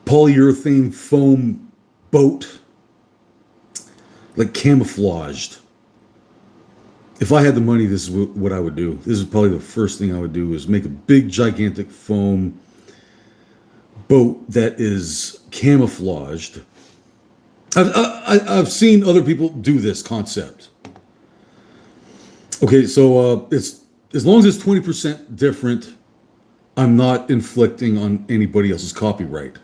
Polyurethane foam boat, like camouflaged. If I had the money, this is what I would do. This is probably the first thing I would do, is make a big, gigantic foam boat that is camouflaged. I've seen other people do this concept. Okay, so it's as long as it's 20% different, I'm not inflicting on anybody else's copyright.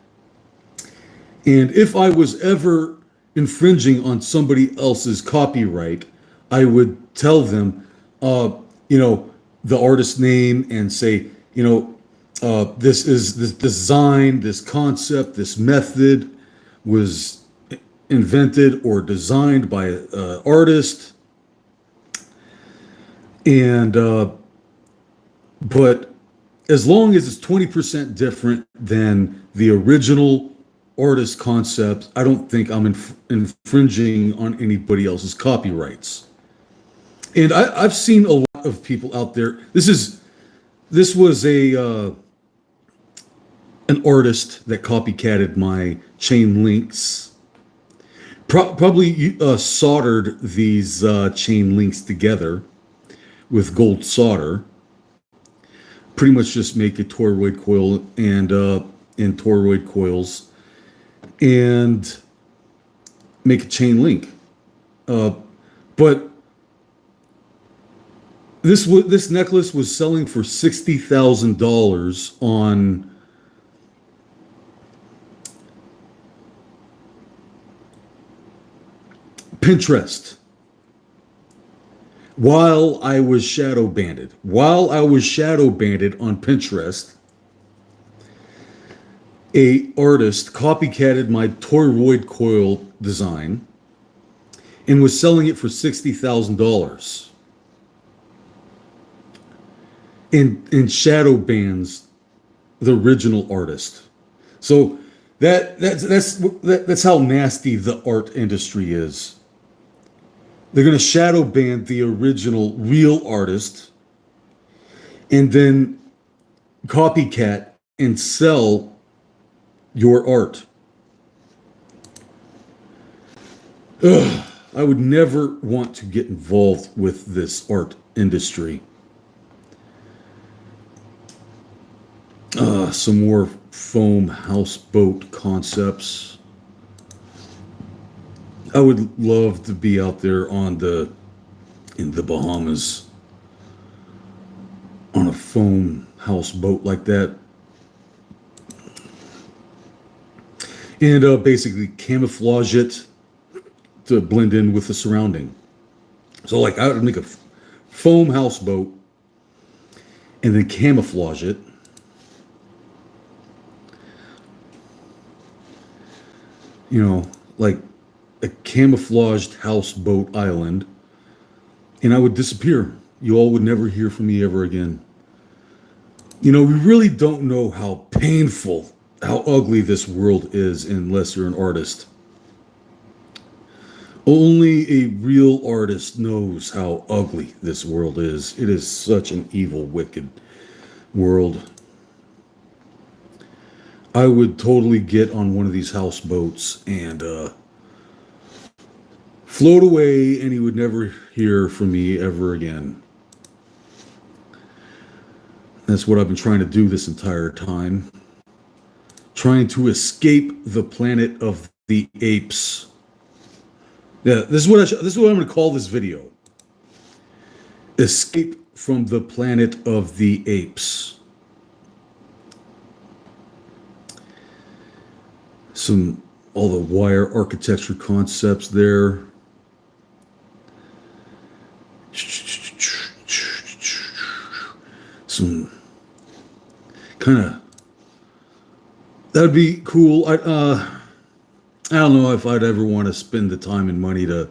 And if I was ever infringing on somebody else's copyright, I would tell them, the artist's name and say, this design, this concept, this method was invented or designed by an artist. And, but as long as it's 20% different than the original artist concept, I don't think I'm infringing on anybody else's copyrights. And I've seen a lot of people out there. This was an artist that copycatted my chain links. Probably soldered these chain links together with gold solder. Pretty much just make a toroid coil and toroid coils and make a chain link. But this necklace was selling for $60,000 on Pinterest while I was shadow banded. While I was shadow banded on Pinterest. a artist copycatted my toroid coil design and was selling it for $60,000 and shadow bans the original artist. So that's how nasty the art industry is. They're going to shadow ban the original real artist and then copycat and sell your art. Ugh, I would never want to get involved with this art industry. Some more foam houseboat concepts. I would love to be out there in the Bahamas on a foam houseboat like that. And basically camouflage it to blend in with the surrounding. So like I would make a foam houseboat and then camouflage it. You know, like a camouflaged houseboat island, and I would disappear. You all would never hear from me ever again. You know, we really don't know how painful, how ugly this world is unless you're an artist. Only a real artist knows how ugly this world is. It is such an evil, wicked world. I would totally get on one of these houseboats and float away, and he would never hear from me ever again. That's what I've been trying to do this entire time. Trying to escape the planet of the apes. Yeah, this is what I'm going to call this video. Escape from the planet of the apes. All the wire architecture concepts there. Some kind of, that would be cool. I don't know if I'd ever want to spend the time and money to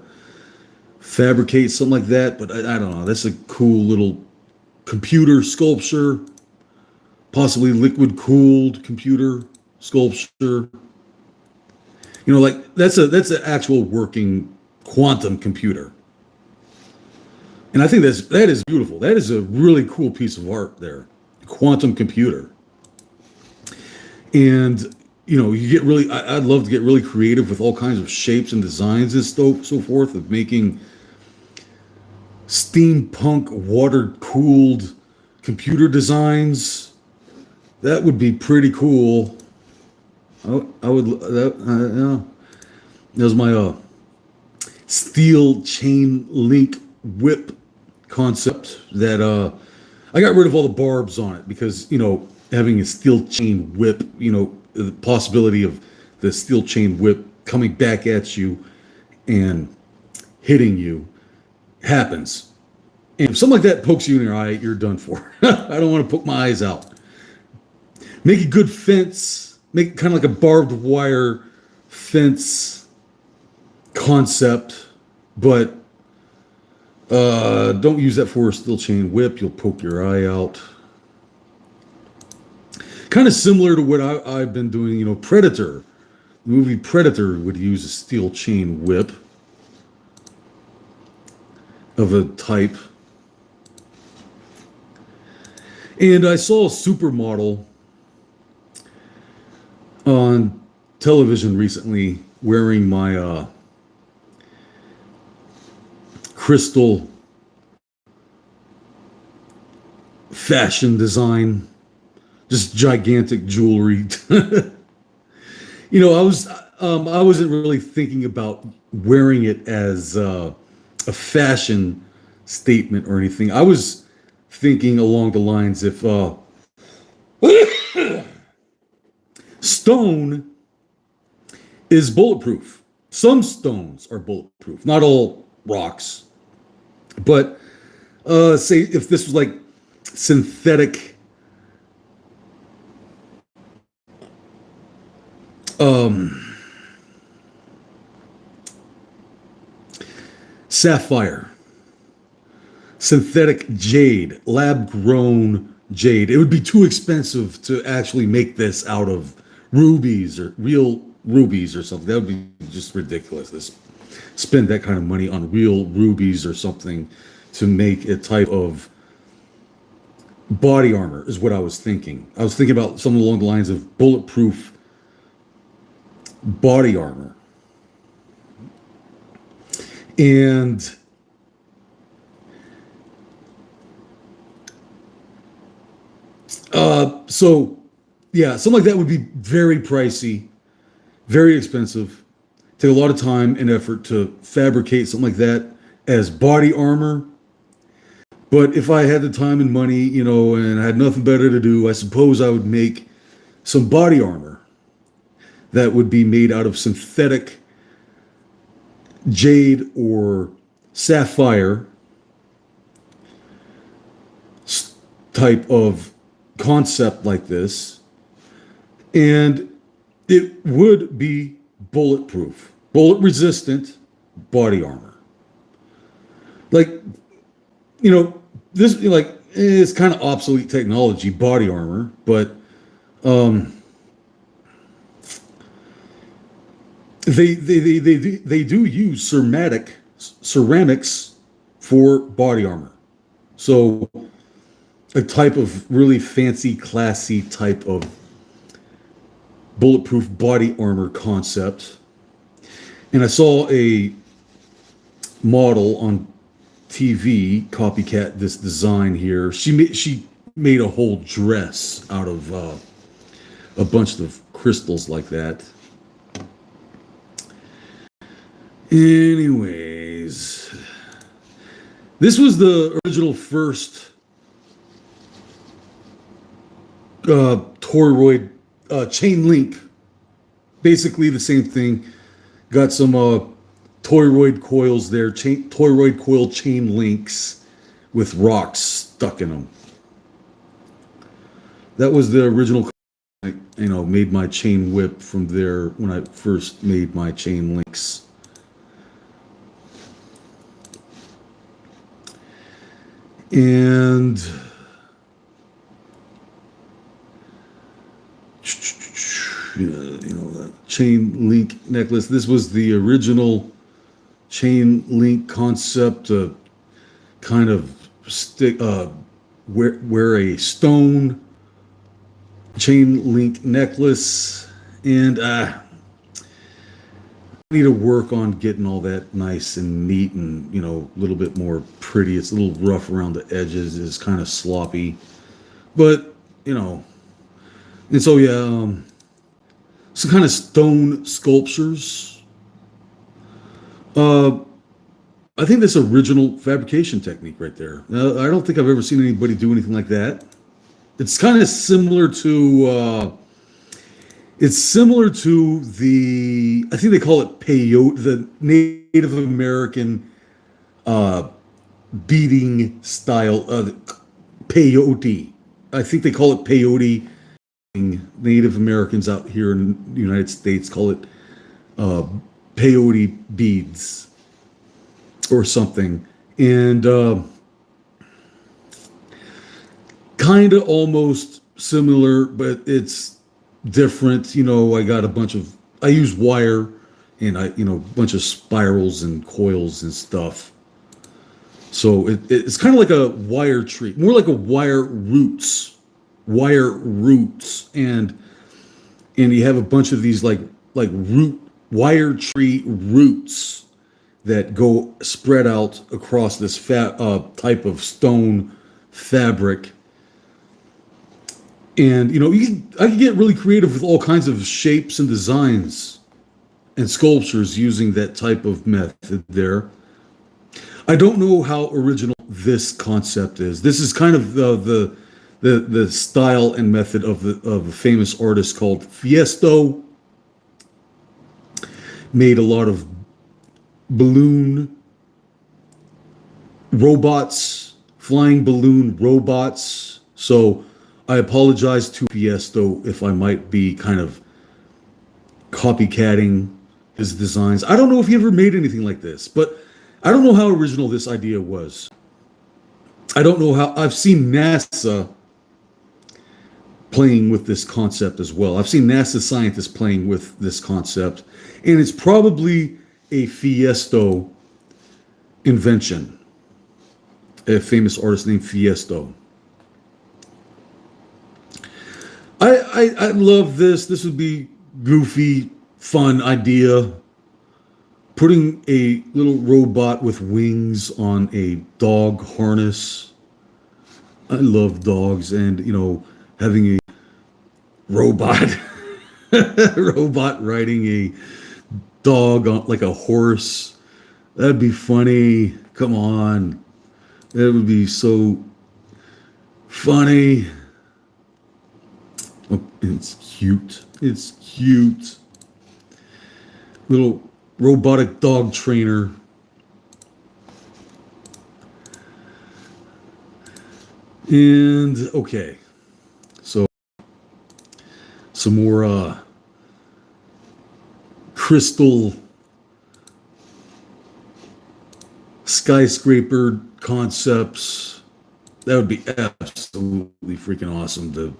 fabricate something like that, but I don't know. That's a cool little computer sculpture, possibly liquid cooled computer sculpture. You know, like that's an actual working quantum computer. And I think that is beautiful. That is a really cool piece of art there. Quantum computer. And you know, I'd love to get really creative with all kinds of shapes and designs and so forth, of making steampunk water-cooled computer designs. That would be pretty cool. I would, yeah. That was my steel chain link whip concept that I got rid of all the barbs on it because, you know, having a steel chain whip, you know, the possibility of the steel chain whip coming back at you and hitting you happens. And if something like that pokes you in your eye, you're done for. I don't want to poke my eyes out. Make a good fence. Make it kind of like a barbed wire fence concept, but don't use that for a steel chain whip. You'll poke your eye out. Kind of similar to what I've been doing, you know, Predator. The movie Predator would use a steel chain whip of a type. And I saw a supermodel on television recently wearing my crystal fashion design, just gigantic jewelry. You know, I wasn't really thinking about wearing it as a fashion statement or anything. I was thinking along the lines if stone is bulletproof. Some stones are bulletproof, not all rocks. But say if this was like synthetic Um, sapphire, synthetic jade, lab grown jade. It would be too expensive to actually make this out of rubies or real rubies or something. That would be just ridiculous. This spend that kind of money on real rubies or something to make a type of body armor is what I was thinking. I was thinking about something along the lines of bulletproof body armor. And so, yeah, something like that would be very pricey, very expensive. Take a lot of time and effort to fabricate something like that as body armor. But if I had the time and money, and I had nothing better to do, I suppose I would make some body armor that would be made out of synthetic jade or sapphire type of concept like this. And it would be bulletproof, bullet resistant body armor. Like, this is kind of obsolete technology, body armor, but they do use ceramics for body armor. So a type of really fancy, classy type of bulletproof body armor concept. And I saw a model on TV copycat this design here. She made a whole dress out of a bunch of crystals like that. Anyways, this was the original first toroid chain link. Basically the same thing. Got some toroid coils there, toroid coil chain links with rocks stuck in them. That was the original. I, made my chain whip from there when I first made my chain links. And that chain link necklace. This was the original chain link concept. Kind of stick, wear a stone chain link necklace, and I need to work on getting all that nice and neat and a little bit more pretty. It's a little rough around the edges. It's kind of sloppy, but and so yeah, some kind of stone sculptures. I think that's original fabrication technique right there. I don't think I've ever seen anybody do anything like that. It's kind of similar to the, I think they call it peyote, the Native American beading style, peyote. I think they call it peyote. Native Americans out here in the United States call it peyote beads or something. And kind of almost similar, but it's different. I got I use wire and a bunch of spirals and coils and stuff. So it's kind of like a wire tree, more like a wire roots, and you have a bunch of these like wire tree roots that go spread out across this type of stone fabric. And I can get really creative with all kinds of shapes and designs and sculptures using that type of method there. I don't know how original this concept is. This is kind of the style and method of a famous artist called Fiesto. Made a lot of balloon robots, flying balloon robots. So I apologize to Fiesto if I might be kind of copycatting his designs. I don't know if he ever made anything like this, but I don't know how original this idea was. I don't know how. I've seen NASA playing with this concept as well. I've seen NASA scientists playing with this concept, and it's probably a Fiesto invention. A famous artist named Fiesto. I love this. This would be goofy, fun idea. Putting a little robot with wings on a dog harness. I love dogs, and having a robot robot riding a dog on like a horse. That'd be funny. Come on. That would be so funny. Oh, it's cute. It's cute. Little robotic dog trainer. And okay. So some more crystal skyscraper concepts. That would be absolutely freaking awesome to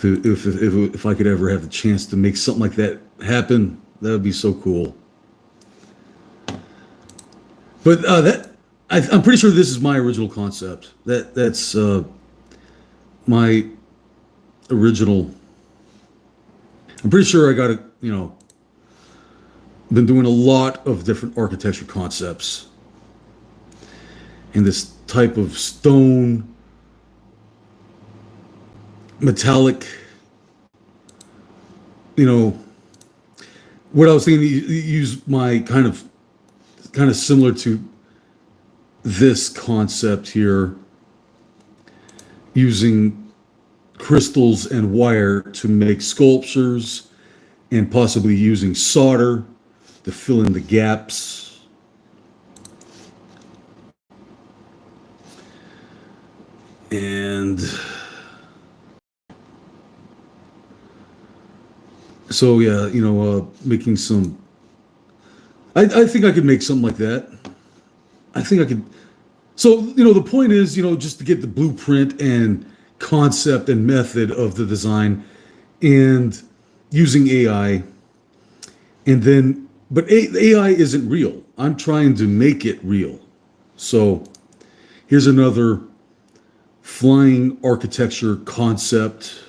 if I could ever have the chance to make something like that happen. That would be so cool. But I'm pretty sure this is my original concept. That's my original. I'm pretty sure I got it. Been doing a lot of different architecture concepts, and this type of stone, metallic. What I was thinking, use my kind of similar to this concept here, using crystals and wire to make sculptures, and possibly using solder to fill in the gaps. And so yeah, making some. I think I could make something like that. I think I could. So the point is, just to get the blueprint and concept and method of the design, and using AI, and then, but AI isn't real. I'm trying to make it real. So here's another flying architecture concept.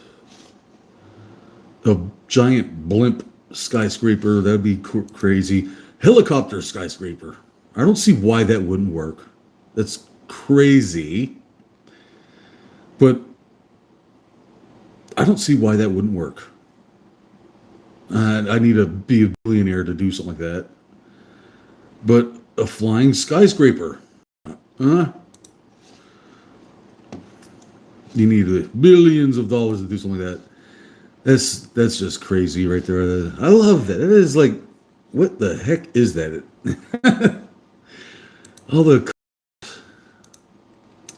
A giant blimp skyscraper. That'd be crazy. Helicopter skyscraper. I don't see why that wouldn't work. That's crazy. But I don't see why that wouldn't work. I need to be a billionaire to do something like that. But a flying skyscraper. You need billions of dollars to do something like that. That's just crazy right there. I love that. It is like, what the heck is that? All the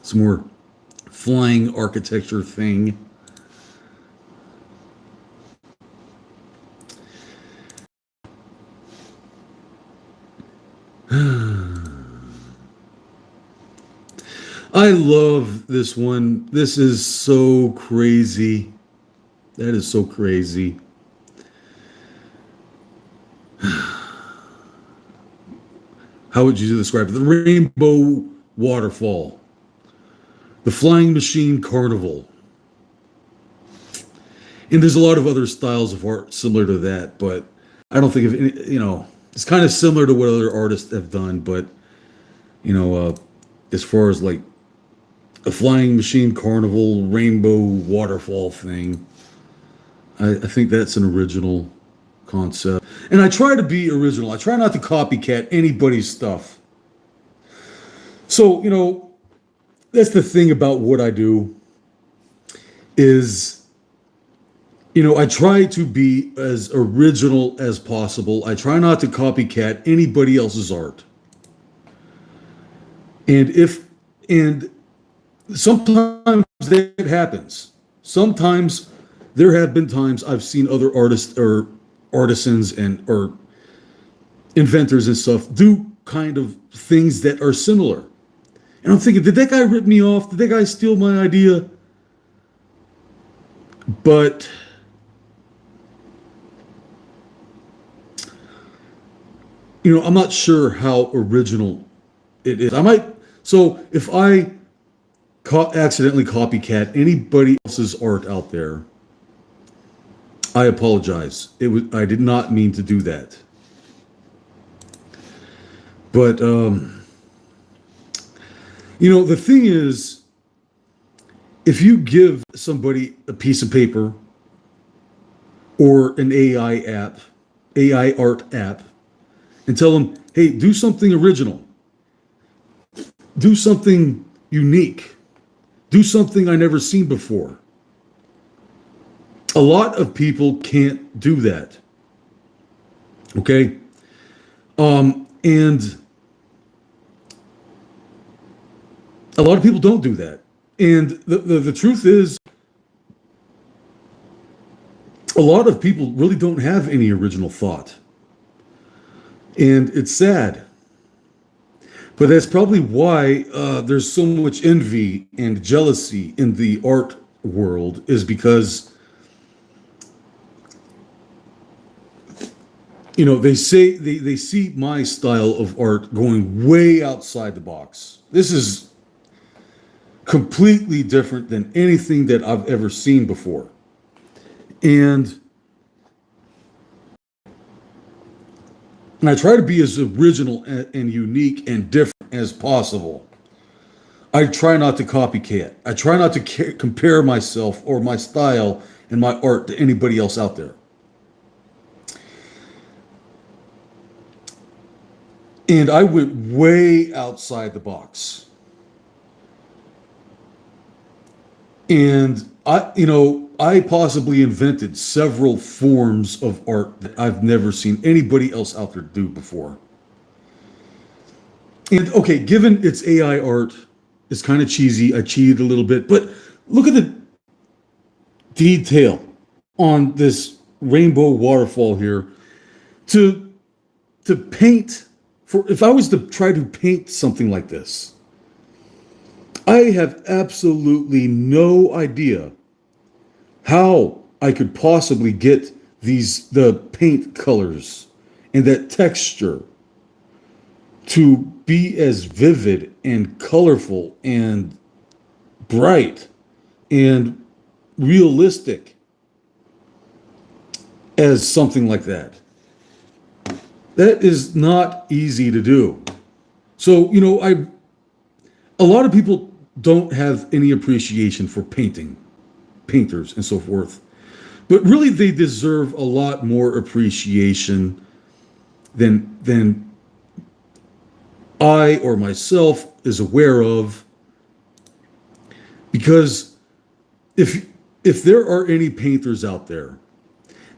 some more flying architecture thing. I love this one. This is so crazy. That is so crazy. How would you describe it? The Rainbow Waterfall. The Flying Machine Carnival. And there's a lot of other styles of art similar to that, but I don't think of any, it's kind of similar to what other artists have done, but, as far as like a Flying Machine Carnival, Rainbow Waterfall thing, I think that's an original concept. And I try to be original. I try not to copycat anybody's stuff. So, that's the thing about what I do is, I try to be as original as possible. I try not to copycat anybody else's art. And sometimes that happens. Sometimes there have been times I've seen other artists or artisans and or inventors and stuff do kind of things that are similar. And I'm thinking, did that guy rip me off? Did that guy steal my idea? But I'm not sure how original it is. I might, so if I accidentally copycat anybody else's art out there, I apologize. I did not mean to do that. But the thing is, if you give somebody a piece of paper or an AI art app, and tell them, hey, do something original, do something unique, do something I never seen before. A lot of people can't do that. Okay? And a lot of people don't do that. And the truth is, a lot of people really don't have any original thought. And it's sad. But that's probably why there's so much envy and jealousy in the art world, is because they say they see my style of art going way outside the box. This is completely different than anything that I've ever seen before. And I try to be as original and unique and different as possible. I try not to copycat. I try not to compare myself or my style and my art to anybody else out there. And I went way outside the box. And I possibly invented several forms of art that I've never seen anybody else out there do before. And okay, given it's AI art, it's kind of cheesy. I cheated a little bit, but look at the detail on this rainbow waterfall here. To paint, if I was to try to paint something like this, I have absolutely no idea how I could possibly get the paint colors and that texture to be as vivid and colorful and bright and realistic as something like that. That is not easy to do. So, a lot of people don't have any appreciation for painters and so forth. But really they deserve a lot more appreciation than I or myself is aware of. Because if there are any painters out there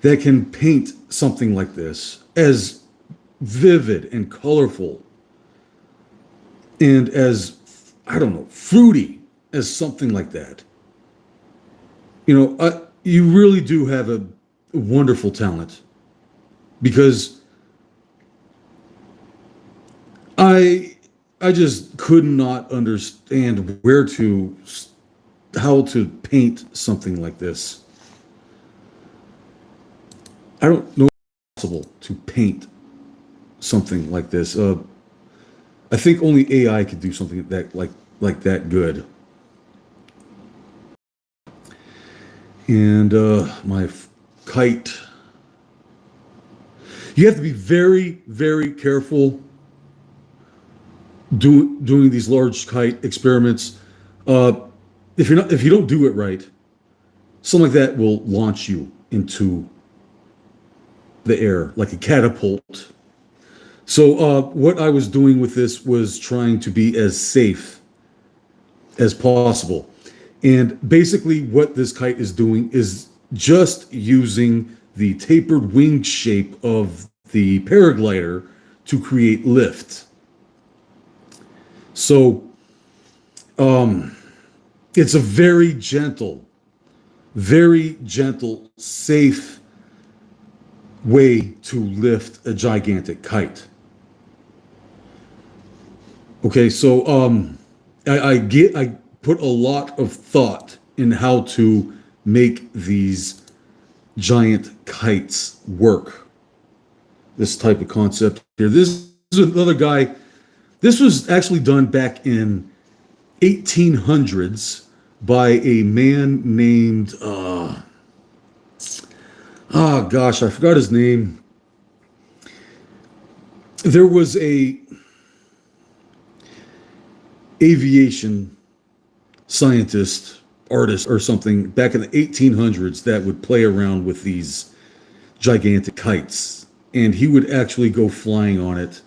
that can paint something like this as vivid and colorful and as, I don't know, fruity as something like that, you really do have a wonderful talent. Because I just could not understand how to paint something like this. I don't know if it's possible to paint something like this. I think only AI could do something like that good. And my kite. You have to be very, very careful doing these large kite experiments. If you don't do it right, something like that will launch you into the air like a catapult. So what I was doing with this was trying to be as safe as possible. And basically what this kite is doing is just using the tapered wing shape of the paraglider to create lift. So it's a very gentle, safe way to lift a gigantic kite. Okay, so I put a lot of thought in how to make these giant kites work. This type of concept here. This is another guy. This was actually done back in 1800s by a man named oh gosh, I forgot his name. There was a aviation scientist, artist, or something back in the 1800s that would play around with these gigantic kites, and he would actually go flying on it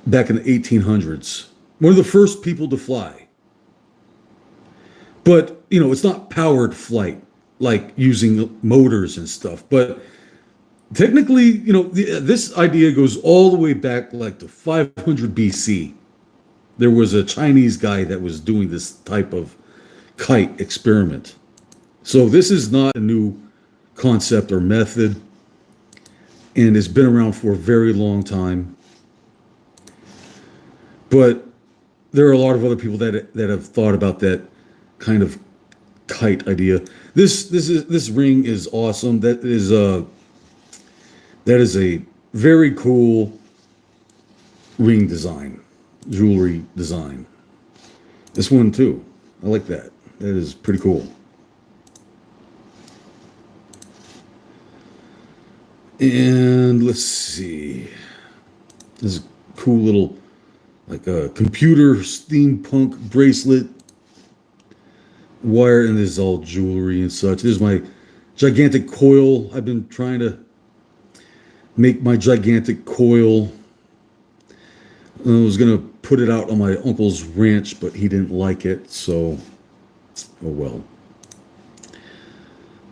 back in the 1800s. One of the first people to fly. But, you know, it's not powered flight like using motors and stuff, but technically, you know, this idea goes all the way back like to 500 BC. There was a Chinese guy that was doing this type of kite experiment. So this is not a new concept or method, and it's been around for a very long time. But there are a lot of other people that have thought about that kind of kite idea. This ring is awesome. That is a very cool ring design, jewelry design. This one too. I like that. That is pretty cool. And let's see. This is a cool little, like a computer steampunk bracelet. Wire, and this is all jewelry and such. This is my gigantic coil. I've been trying to make my gigantic coil. I was gonna put it out on my uncle's ranch, but he didn't like it, so oh well.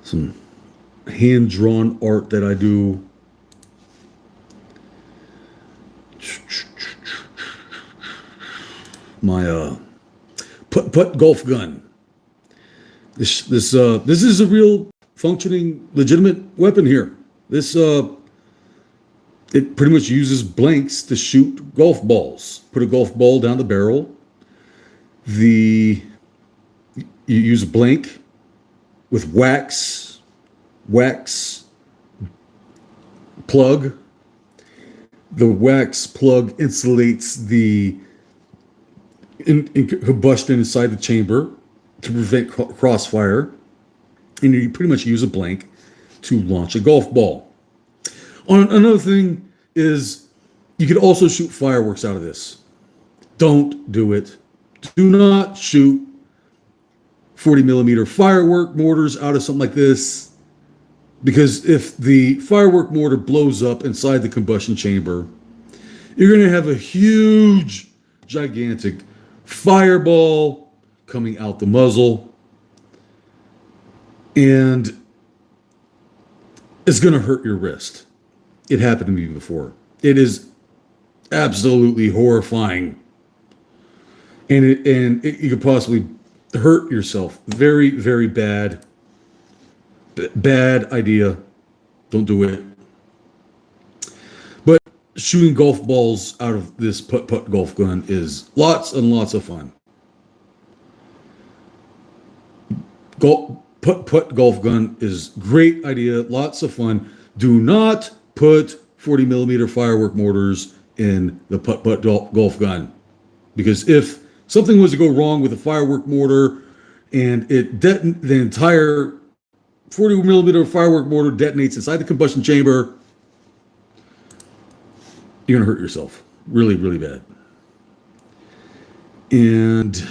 Some hand-drawn art that I do. My putt golf gun. This is a real functioning, legitimate weapon here. This it pretty much uses blanks to shoot golf balls. Put a golf ball down the barrel. You use a blank with wax plug. The wax plug insulates the combustion inside the chamber to prevent crossfire, and you pretty much use a blank to launch a golf ball. Another thing is you could also shoot fireworks out of this. Don't do it. Do not shoot 40 millimeter firework mortars out of something like this, because if the firework mortar blows up inside the combustion chamber, you're going to have a huge, gigantic fireball coming out the muzzle, and it's going to hurt your wrist. It happened to me before. It is absolutely horrifying, and you could possibly hurt yourself. Very, very bad. Bad idea. Don't do it. But shooting golf balls out of this putt golf gun is lots and lots of fun. Putt golf gun is great idea, lots of fun. Do not put 40 millimeter firework mortars in the putt golf gun, because if something was to go wrong with a firework mortar and the entire 40 millimeter firework mortar detonates inside the combustion chamber, you're gonna hurt yourself really, really bad. And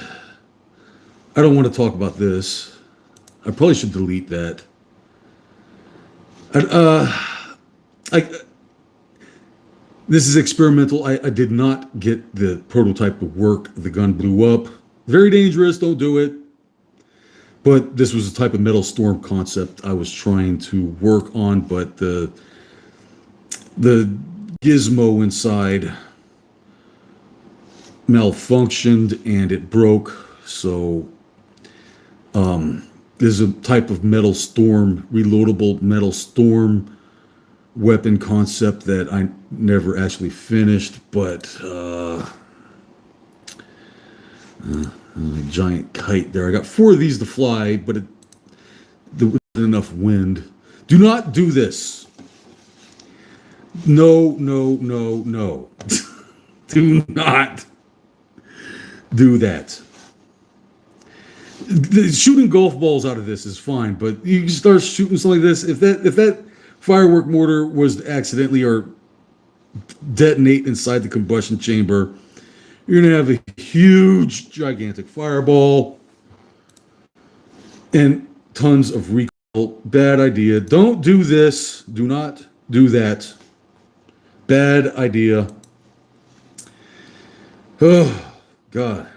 I don't want to talk about this. I probably should delete that. This is experimental. I did not get the prototype to work. The gun blew up. Very dangerous. Don't do it. But this was a type of Metal Storm concept I was trying to work on, but the gizmo inside malfunctioned and it broke. So There's a type of metal storm, reloadable metal storm weapon concept that I never actually finished, but a giant kite there. I got 4 of these to fly, but there wasn't enough wind. Do not do this. No, no, no, no. Do not do that. Shooting golf balls out of this is fine, but you start shooting something like this. If that firework mortar was to accidentally or detonate inside the combustion chamber, you're gonna have a huge, gigantic fireball and tons of recoil. Bad idea. Don't do this. Do not do that. Bad idea. Oh, God.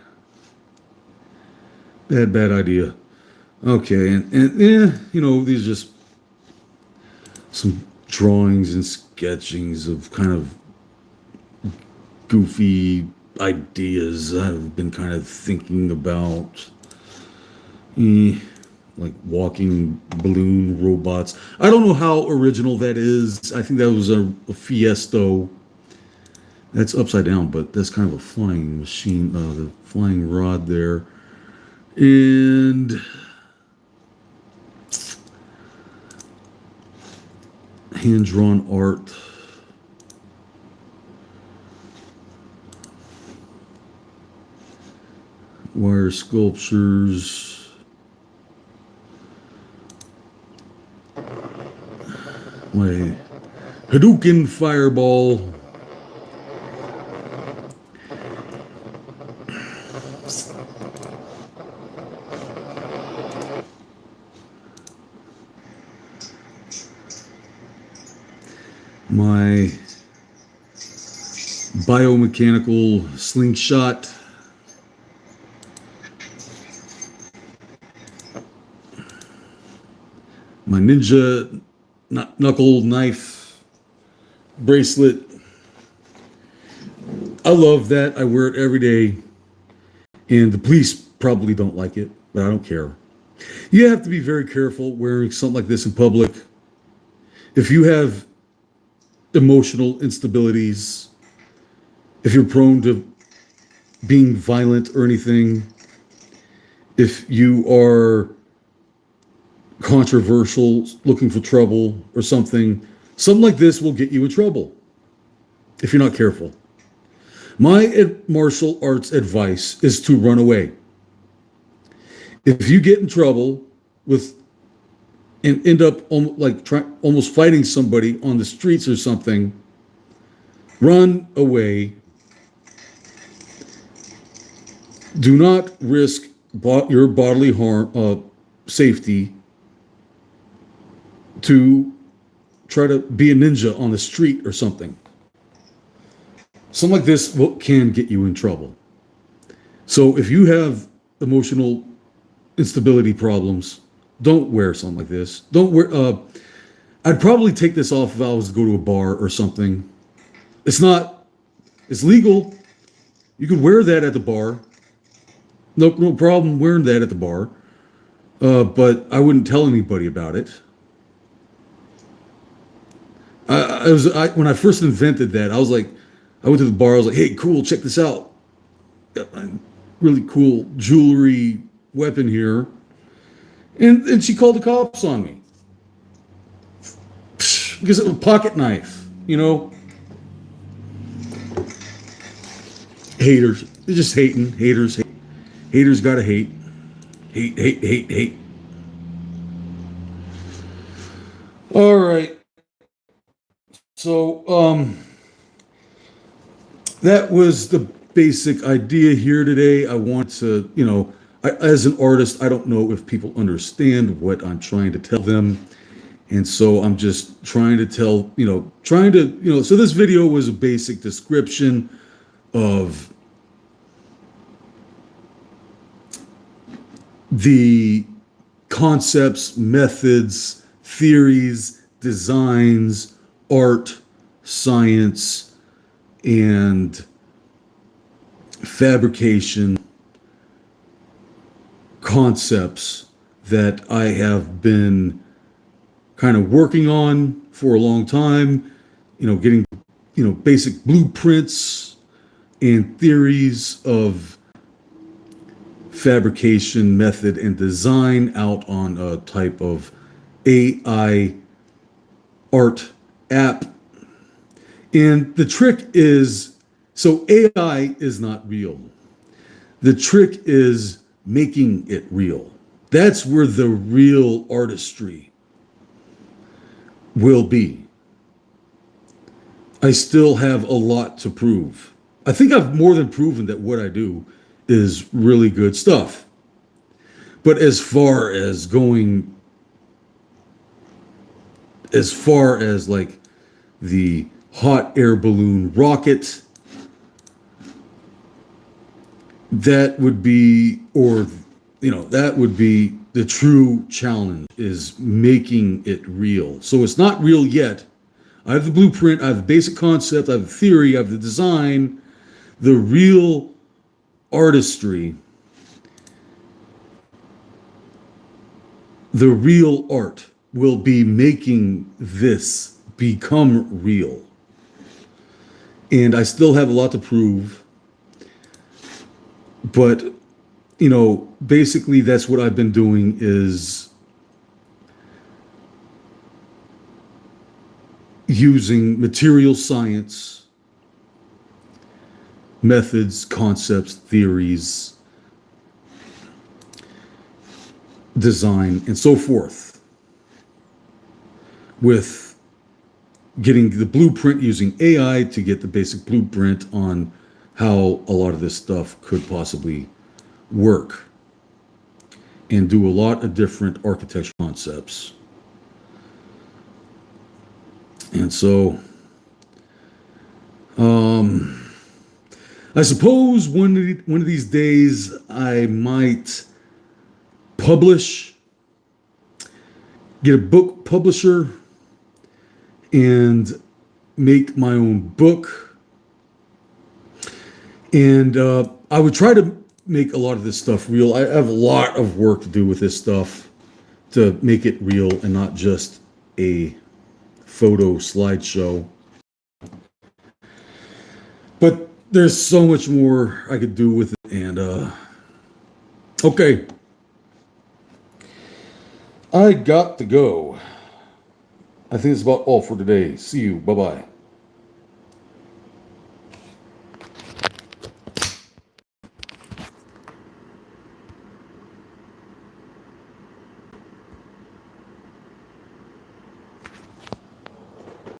Bad idea. Okay, and these are just some drawings and sketchings of kind of goofy ideas I've been kind of thinking about. Like walking balloon robots. I don't know how original that is. I think that was a Fiesto. That's upside down, but that's kind of a flying machine. The flying rod there. And hand-drawn art. Wire sculptures. My Hadouken fireball. My biomechanical slingshot. My ninja knuckle knife bracelet. I love that. I wear it every day. And the police probably don't like it, but I don't care. You have to be very careful wearing something like this in public. If you have emotional instabilities, if you're prone to being violent or anything, if you are controversial, looking for trouble or something like this will get you in trouble if you're not careful. My martial arts advice is to run away. If you get in trouble with and end up almost fighting somebody on the streets or something, run away. Do not risk your bodily harm, safety to try to be a ninja on the street or something. Something like this can get you in trouble. So if you have emotional instability problems, don't wear something like this. Don't wear. I'd probably take this off if I was to go to a bar or something. It's legal. You could wear that at the bar. No problem wearing that at the bar. But I wouldn't tell anybody about it. When I first invented that, I went to the bar. I was like, "Hey, cool, check this out. Got my really cool jewelry weapon here," and she called the cops on me because it was a pocket knife. Haters, they're just hating. Haters gotta hate. Hate. All right. So, that was the basic idea here today. I want to, as an artist, I don't know if people understand what I'm trying to tell them. And so I'm just trying to tell, so this video was a basic description of the concepts, methods, theories, designs, art, science, and fabrication concepts that I have been kind of working on for a long time, getting, basic blueprints and theories of fabrication method and design out on a type of AI art app. And the trick is, so AI is not real. The trick is making it real. That's where the real artistry will be. I still have a lot to prove. I think I've more than proven that what I do is really good stuff. But as far as like the hot air balloon rocket, that would be, that would be the true challenge, is making it real. So it's not real yet. I have the blueprint, I have the basic concept, I have the theory, I have the design. The real artistry, the real art will be making this become real. And I still have a lot to prove. But, basically that's what I've been doing, is using material science methods, concepts, theories, design, and so forth, with getting the blueprint using AI to get the basic blueprint on how a lot of this stuff could possibly work, and do a lot of different architecture concepts. And so, I suppose one of these days I might publish, get a book publisher, and make my own book. And I would try to make a lot of this stuff real. I have a lot of work to do with this stuff to make it real and not just a photo slideshow. But there's so much more I could do with it. And okay, I got to go. I think it's about all for today. See you. Bye-bye.